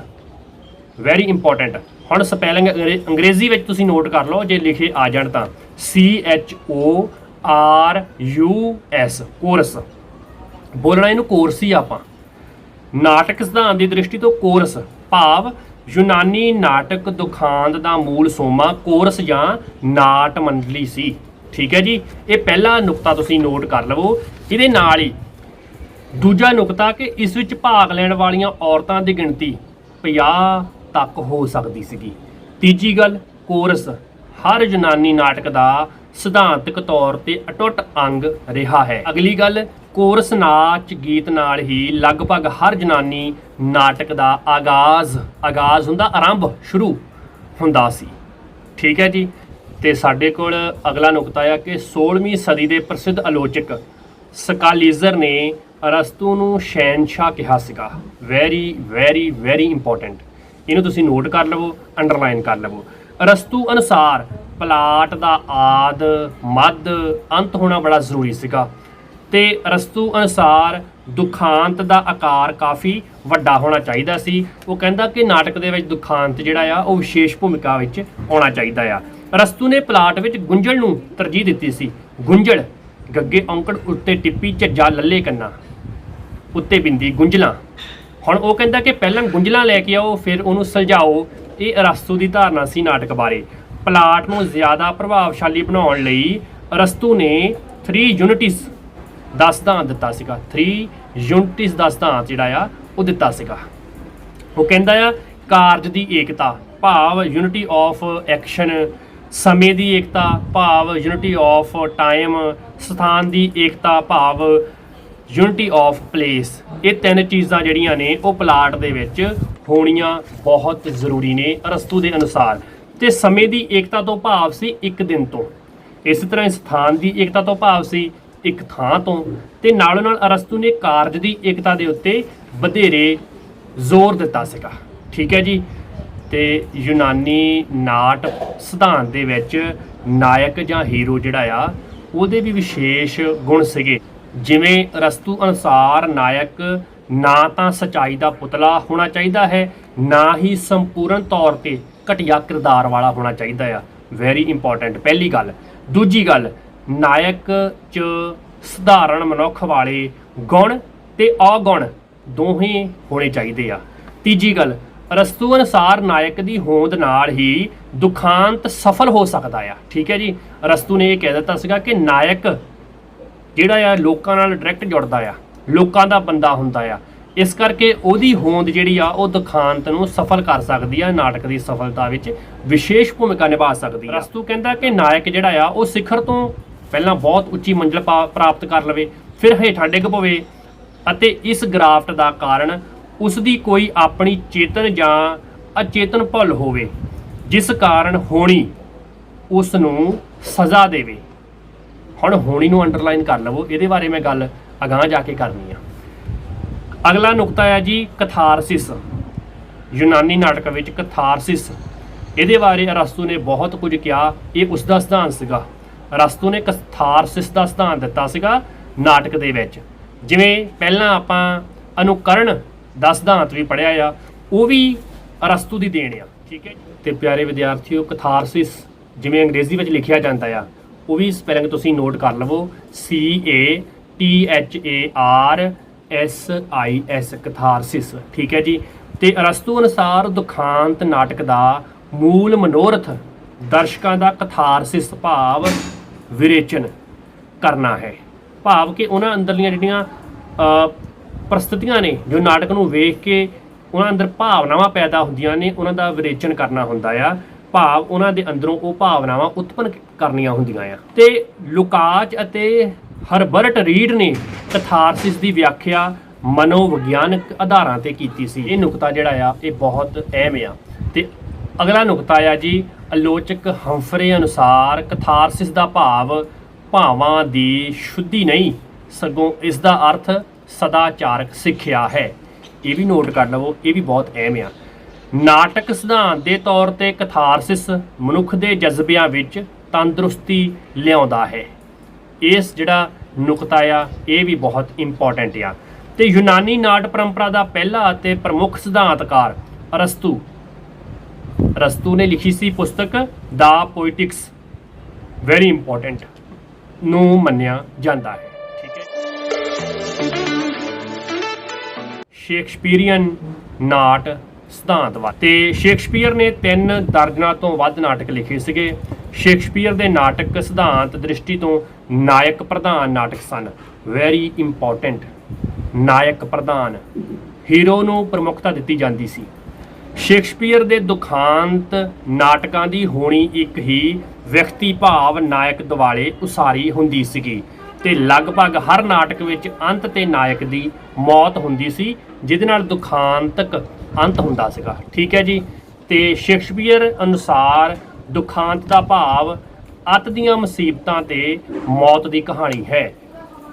ਵੈਰੀ ਇੰਪੋਰਟੈਂਟ। ਹੁਣ ਸਪੈਲਿੰਗ ਅੰਗਰੇਜ਼ੀ ਵਿੱਚ ਤੁਸੀਂ ਨੋਟ ਕਰ ਲਓ, ਜੇ ਲਿਖੇ ਆ ਜਾਣ ਤਾਂ CHORUS ਕੋਰਸ, ਬੋਲਣਾ ਇਹਨੂੰ ਕੋਰਸ ਹੀ ਆਪਾਂ। ਨਾਟਕ ਸਿਧਾਂਤ ਦੀ ਦ੍ਰਿਸ਼ਟੀ ਤੋਂ ਕੋਰਸ ਭਾਵ ਯੂਨਾਨੀ ਨਾਟਕ ਦੁਖਾਂਤ ਦਾ ਮੂਲ ਸੋਮਾ ਕੋਰਸ ਜਾਂ ਨਾਟ ਮੰਡਲੀ ਸੀ। ਠੀਕ ਹੈ ਜੀ, ਇਹ ਪਹਿਲਾ ਨੁਕਤਾ ਤੁਸੀਂ ਨੋਟ ਕਰ ਲਵੋ। ਇਹਦੇ ਨਾਲ ਹੀ ਦੂਜਾ ਨੁਕਤਾ ਕਿ ਇਸ ਵਿੱਚ ਭਾਗ ਲੈਣ ਵਾਲੀਆਂ ਔਰਤਾਂ ਦੀ ਗਿਣਤੀ 50 ਤੱਕ ਹੋ ਸਕਦੀ ਸੀਗੀ। ਤੀਜੀ ਗੱਲ, ਕੋਰਸ ਹਰ ਯੂਨਾਨੀ ਨਾਟਕ ਦਾ ਸਿਧਾਂਤਕ ਤੌਰ ਤੇ ਅਟੁੱਟ ਅੰਗ ਰਿਹਾ ਹੈ। ਅਗਲੀ ਗੱਲ, ਕੋਰਸ ਨਾਚ ਗੀਤ ਨਾਲ ਹੀ ਲਗਭਗ ਹਰ ਯੂਨਾਨੀ ਨਾਟਕ ਦਾ ਆਗਾਜ਼ ਹੁੰਦਾ, ਆਰੰਭ ਸ਼ੁਰੂ ਹੁੰਦਾ ਸੀ। ਠੀਕ ਹੈ ਜੀ, ਤੇ ਸਾਡੇ ਕੋਲ ਅਗਲਾ ਨੁਕਤਾ ਆ ਕਿ 16ਵੀਂ ਸਦੀ ਦੇ ਪ੍ਰਸਿੱਧ ਆਲੋਚਕ ਸਕਾਲੀਜ਼ਰ ਨੇ ਅਰਸਤੂ ਨੂੰ ਸ਼ਹਿਨਸ਼ਾਹ ਕਿਹਾ ਸੀਗਾ। ਵੈਰੀ ਵੈਰੀ ਵੈਰੀ ਇੰਪੋਰਟੈਂਟ, ਇਹਨੂੰ ਤੁਸੀਂ ਨੋਟ ਕਰ ਲਵੋ, ਅੰਡਰਲਾਈਨ ਕਰ ਲਵੋ। ਅਰਸਤੂ ਅਨੁਸਾਰ ਪਲਾਟ ਦਾ ਆਦ ਮੱਧ ਅੰਤ ਹੋਣਾ ਬੜਾ ਜ਼ਰੂਰੀ ਸੀਗਾ, ਤੇ ਅਰਸਤੂ ਅਨੁਸਾਰ ਦੁਖਾਂਤ ਦਾ ਆਕਾਰ ਕਾਫੀ ਵੱਡਾ ਹੋਣਾ ਚਾਹੀਦਾ ਸੀ। ਉਹ ਕਹਿੰਦਾ ਕਿ ਨਾਟਕ ਦੇ ਵਿੱਚ ਦੁਖਾਂਤ ਜਿਹੜਾ ਆ ਉਹ ਵਿਸ਼ੇਸ਼ ਭੂਮਿਕਾ ਵਿੱਚ ਆਉਣਾ ਚਾਹੀਦਾ ਆ। ਅਰਸਤੂ ਨੇ ਪਲਾਟ ਵਿੱਚ ਗੁੰਝਲ ਨੂੰ ਤਰਜੀਹ ਦਿੱਤੀ ਸੀ। ਗੁੰਝਲ ਗੱਗੇ ਔਂਕੜ ਉੱਤੇ ਟਿੱਪੀ ਝੱਜਾ ਲੱਲੇ ਕੰਨਾ ਉੱਤੇ ਬਿੰਦੀ ਗੁੰਝਲਾਂ। ਹੁਣ ਉਹ ਕਹਿੰਦਾ ਕਿ ਪਹਿਲਾਂ ਗੁੰਝਲਾਂ ਲੈ ਕੇ ਆਓ ਫਿਰ ਉਹਨੂੰ ਸੁਲਝਾਓ। ਇਹ ਅਰਸਤੂ ਦੀ ਧਾਰਨਾ ਸੀ ਨਾਟਕ ਬਾਰੇ। ਪਲਾਟ ਨੂੰ ਜ਼ਿਆਦਾ ਪ੍ਰਭਾਵਸ਼ਾਲੀ ਬਣਾਉਣ ਲਈ ਅਰਸਤੂ ਨੇ 3 ਯੂਨਿਟਸ ਦਾ ਸਿਧਾਂਤ ਦਿੱਤਾ ਸੀਗਾ। 3 ਯੂਨਿਟਸ ਦਾ ਸਿਧਾਂਤ ਜਿਹੜਾ ਆ ਉਹ ਦਿੱਤਾ ਸੀਗਾ। ਉਹ ਕਹਿੰਦਾ ਆ ਕਾਰਜ ਦੀ ਏਕਤਾ ਭਾਵ ਯੂਨਿਟੀ ਆਫ ਐਕਸ਼ਨ, ਸਮੇਂ ਦੀ ਏਕਤਾ ਭਾਵ ਯੂਨਿਟੀ ਆਫ ਟਾਈਮ, ਸਥਾਨ ਦੀ ਏਕਤਾ ਭਾਵ ਯੂਨਿਟੀ ਆਫ ਪਲੇਸ। ਇਹ 3 ਚੀਜ਼ਾਂ ਜਿਹੜੀਆਂ ਨੇ ਉਹ ਪਲਾਟ ਦੇ ਵਿੱਚ ਹੋਣੀਆਂ ਬਹੁਤ ਜ਼ਰੂਰੀ ਨੇ ਅਰਸਤੂ ਦੇ ਅਨੁਸਾਰ। ਤੇ ਸਮੇਂ ਦੀ ਏਕਤਾ ਤੋਂ ਭਾਵ ਸੀ ਇੱਕ ਦਿਨ ਤੋਂ। ਇਸ ਤਰ੍ਹਾਂ ਸਥਾਨ ਦੀ ਏਕਤਾ ਤੋਂ ਭਾਵ ਸੀ ਇੱਕ ਥਾਂ ਤੋਂ। ਤੇ ਨਾਲੋਂ ਨਾਲ ਅਰਸਤੂ ਨੇ ਕਾਰਜ ਦੀ ਏਕਤਾ ਦੇ ਉੱਤੇ ਵਧੇਰੇ ਜ਼ੋਰ ਦਿੱਤਾ ਸੀਗਾ। ਠੀਕ ਹੈ ਜੀ, ਤੇ ਯੂਨਾਨੀ ਨਾਟ ਸਿਧਾਂਤ ਦੇ ਵਿੱਚ ਨਾਇਕ ਜਾਂ ਹੀਰੋ ਜਿਹੜਾ ਆ ਉਹਦੇ ਵੀ ਵਿਸ਼ੇਸ਼ ਗੁਣ ਸੀਗੇ। ਜਿਵੇਂ ਅਰਸਤੂ ਅਨੁਸਾਰ ਨਾਇਕ ਨਾ ਤਾਂ ਸੱਚਾਈ ਦਾ ਪੁਤਲਾ ਹੋਣਾ ਚਾਹੀਦਾ ਹੈ, ਨਾ ਹੀ ਸੰਪੂਰਨ ਤੌਰ ਤੇ ਘਟੀਆ ਕਿਰਦਾਰ ਵਾਲਾ ਹੋਣਾ ਚਾਹੀਦਾ ਆ। ਵੈਰੀ ਇੰਪੋਰਟੈਂਟ ਪਹਿਲੀ ਗੱਲ। ਦੂਜੀ ਗੱਲ, ਨਾਇਕ 'ਚ ਸਧਾਰਨ ਮਨੁੱਖ ਵਾਲੇ ਗੁਣ ਤੇ ਔਗੁਣ ਦੋਹੇ ਹੋਣੇ ਚਾਹੀਦੇ ਆ। ਤੀਜੀ ਗੱਲ, ਅਰਸਤੂ ਅਨੁਸਾਰ ਨਾਇਕ ਦੀ ਹੋਂਦ ਨਾਲ ਹੀ ਦੁਖਾਂਤ ਸਫਲ ਹੋ ਸਕਦਾ ਆ। ਠੀਕ ਹੈ ਜੀ, ਅਰਸਤੂ ਨੇ ਇਹ ਕਹਿ ਦਿੱਤਾ ਸੀਗਾ ਕਿ ਨਾਇਕ ਜਿਹੜਾ ਆ ਲੋਕਾਂ ਨਾਲ ਡਾਇਰੈਕਟ ਜੁੜਦਾ ਆ, ਲੋਕਾਂ ਦਾ ਬੰਦਾ ਹੁੰਦਾ ਆ। ਇਸ ਕਰਕੇ ਉਹਦੀ ਹੋਂਦ ਜਿਹੜੀ ਆ ਉਹ ਦੁਖਾਂਤ ਨੂੰ ਸਫਲ ਕਰ ਸਕਦੀ ਆ, ਨਾਟਕ ਦੀ ਸਫਲਤਾ ਵਿੱਚ ਵਿਸ਼ੇਸ਼ ਭੂਮਿਕਾ ਨਿਭਾ ਸਕਦੀ ਆ। ਅਰਸਤੂ ਕਹਿੰਦਾ ਕਿ ਨਾਇਕ ਜਿਹੜਾ ਆ ਉਹ ਸਿਖਰ ਤੋਂ ਪਹਿਲਾਂ ਬਹੁਤ ਉੱਚੀ ਮੰਜ਼ਿਲ ਪ੍ਰਾਪਤ ਕਰ ਲਵੇ, ਫਿਰ ਹੇਠਾਂ ਡਿੱਗ ਪਵੇ ਅਤੇ ਇਸ ਗਿਰਾਵਟ ਦਾ ਕਾਰਨ ਉਸ ਦੀ ਕੋਈ ਆਪਣੀ ਚੇਤਨ ਜਾਂ ਅਚੇਤਨ ਭੁੱਲ ਹੋਵੇ, ਜਿਸ ਕਾਰਨ ਹੋਣੀ ਉਸ ਨੂੰ ਸਜ਼ਾ ਦੇਵੇ। ਹੁਣ ਹੋਣੀ ਨੂੰ ਅੰਡਰਲਾਈਨ ਕਰ ਲਵੋ, ਇਹਦੇ ਬਾਰੇ ਮੈਂ ਗੱਲ ਅਗਾਂਹ ਜਾ ਕੇ ਕਰਨੀ ਆ। ਅਗਲਾ ਨੁਕਤਾ ਹੈ ਜੀ ਕਥਾਰਸਿਸ। ਯੂਨਾਨੀ ਨਾਟਕ ਵਿੱਚ ਕਥਾਰਸਿਸ, ਇਹਦੇ ਬਾਰੇ ਅਰਸਤੂ ਨੇ ਬਹੁਤ ਕੁਝ ਕਿਹਾ। ਇਹ ਉਸ ਦਾ ਸਿਧਾਂਤ ਸੀਗਾ। ਅਰਸਤੂ ਨੇ ਕਥਾਰਸਿਸ ਦਾ ਸਿਧਾਂਤ ਦਿੱਤਾ ਸੀਗਾ ਨਾਟਕ ਦੇ ਵਿੱਚ। ਜਿਵੇਂ ਪਹਿਲਾਂ ਆਪਾਂ ਅਨੁਕਰਨ ਦਾ ਸਿਧਾਂਤ ਵੀ ਪੜ੍ਹਿਆ ਆ, ਉਹ ਵੀ ਅਰਸਤੂ ਦੀ ਦੇਣ ਆ। ਠੀਕ ਹੈ। ਤੇ ਪਿਆਰੇ ਵਿਦਿਆਰਥੀਓ, ਕਥਾਰਸਿਸ ਜਿਵੇਂ ਅੰਗਰੇਜ਼ੀ ਵਿੱਚ ਲਿਖਿਆ ਜਾਂਦਾ ਆ, ਉਹ ਵੀ ਸਪੈਲਿੰਗ ਤੁਸੀਂ ਨੋਟ ਕਰ ਲਵੋ, CATHARSIS, ਕਥਾਰਸਿਸ। ਠੀਕ ਹੈ ਜੀ। ਤੇ ਅਰਸਤੂ ਅਨੁਸਾਰ ਦੁਖਾਂਤ ਨਾਟਕ ਦਾ ਮੂਲ ਮਨੋਰਥ ਦਰਸ਼ਕਾਂ ਦਾ ਕਥਾਰਸਿਸ ਭਾਵ ਵਿਰੇਚਨ ਕਰਨਾ ਹੈ। ਭਾਵ ਕਿ ਉਹਨਾਂ ਅੰਦਰਲੀਆਂ ਜਿਹੜੀਆਂ ਪ੍ਰਸਥਿਤੀਆਂ ਨੇ ਜੋ ਨਾਟਕ ਨੂੰ ਵੇਖ ਕੇ ਉਹਨਾਂ ਅੰਦਰ ਭਾਵਨਾਵਾਂ ਪੈਦਾ ਹੁੰਦੀਆਂ ਨੇ, ਉਹਨਾਂ ਦਾ ਵਿਰੇਚਨ ਕਰਨਾ ਹੁੰਦਾ ਆ। ਭਾਵ ਉਹਨਾਂ ਦੇ ਅੰਦਰੋਂ ਉਹ ਭਾਵਨਾਵਾਂ ਉਤਪੰਨ ਕਰਨੀਆਂ ਹੁੰਦੀਆਂ ਆ। ਤੇ ਲੁਕਾਚ ਅਤੇ ਹਰਬਰਟ ਰੀਡ ਨੇ ਕਥਾਰਸਿਸ ਦੀ ਵਿਆਖਿਆ ਮਨੋਵਿਗਿਆਨਕ ਆਧਾਰਾਂ ਤੇ ਕੀਤੀ ਸੀ। ਇਹ ਨੁਕਤਾ ਜਿਹੜਾ ਆ ਇਹ ਬਹੁਤ ਅਹਿਮ ਆ। ਤੇ ਅਗਲਾ ਨੁਕਤਾ ਆ ਜੀ, ਆਲੋਚਕ ਹੰਫਰੇ ਅਨੁਸਾਰ ਕਥਾਰਸਿਸ ਦਾ ਭਾਵ ਭਾਵਾਂ ਦੀ ਸ਼ੁੱਧੀ ਨਹੀਂ, ਸਗੋਂ ਇਸ ਦਾ ਅਰਥ ਸਦਾਚਾਰਕ ਸਿੱਖਿਆ ਹੈ। ਇਹ ਵੀ ਨੋਟ ਕਰ ਲਵੋ, ਇਹ ਵੀ ਬਹੁਤ ਅਹਿਮ ਆ। ਨਾਟਕ ਸਿਧਾਂਤ ਦੇ ਤੌਰ ਤੇ ਕਥਾਰਸਿਸ ਮਨੁੱਖ ਦੇ ਜਜ਼ਬਿਆਂ ਵਿੱਚ ਤੰਦਰੁਸਤੀ ਲਿਆਉਂਦਾ ਹੈ। ਇਸ ਜਿਹੜਾ ਨੁਕਤਾ ਆ ਇਹ ਵੀ ਬਹੁਤ ਇੰਪੋਰਟੈਂਟ ਆ। ਤੇ ਯੂਨਾਨੀ ਨਾਟ ਪਰੰਪਰਾ ਦਾ ਪਹਿਲਾ ਅਤੇ ਪ੍ਰਮੁੱਖ ਸਿਧਾਂਤਕਾਰ ਅਰਸਤੂ ਨੇ ਲਿਖੀ ਸੀ ਪੁਸਤਕ ਦਾ ਪੋਇਟਿਕਸ, ਵੈਰੀ ਇੰਪੋਰਟੈਂਟ ਨੂੰ ਮੰਨਿਆ ਜਾਂਦਾ ਹੈ। ਠੀਕ ਹੈ। ਸ਼ੇਕਸਪੀਰੀਅਨ ਨਾਟ ਸਿਧਾਂਤਵਾਦ। ਤੇ ਸ਼ੇਕਸਪੀਅਰ ਨੇ 3 ਦਰਜਨਾਂ ਤੋਂ ਵੱਧ ਨਾਟਕ ਲਿਖੇ ਸੀਗੇ। ਸ਼ੇਕਸਪੀਅਰ ਦੇ ਨਾਟਕ ਸਿਧਾਂਤ ਦ੍ਰਿਸ਼ਟੀ ਤੋਂ ਨਾਇਕ ਪ੍ਰਧਾਨ ਨਾਟਕ ਸਨ। ਵੈਰੀ ਇੰਪੋਰਟੈਂਟ, ਨਾਇਕ ਪ੍ਰਧਾਨ, ਹੀਰੋ ਨੂੰ ਪ੍ਰਮੁੱਖਤਾ ਦਿੱਤੀ ਜਾਂਦੀ ਸੀ। ਸ਼ੇਕਸਪੀਅਰ ਦੇ ਦੁਖਾਂਤ ਨਾਟਕਾਂ ਦੀ ਹੋਣੀ ਇੱਕ ਹੀ ਵਿਅਕਤੀ ਭਾਵ ਨਾਇਕ ਦੁਆਲੇ ਉਸਾਰੀ ਹੁੰਦੀ ਸੀਗੀ ਤੇ ਲਗਭਗ ਹਰ ਨਾਟਕ ਵਿੱਚ ਅੰਤ ਤੇ ਨਾਇਕ ਦੀ ਮੌਤ ਹੁੰਦੀ ਸੀ, ਜਿਹਦੇ ਨਾਲ ਦੁਖਾਂਤਕ ਅੰਤ ਹੁੰਦਾ ਸੀਗਾ। ਠੀਕ ਹੈ ਜੀ। ਤੇ ਸ਼ੇਕਸਪੀਅਰ ਅਨੁਸਾਰ ਦੁਖਾਂਤ ਦਾ ਭਾਵ ਅਤ ਦੀਆਂ ਮੁਸੀਬਤਾਂ ਤੇ ਮੌਤ ਦੀ ਕਹਾਣੀ ਹੈ।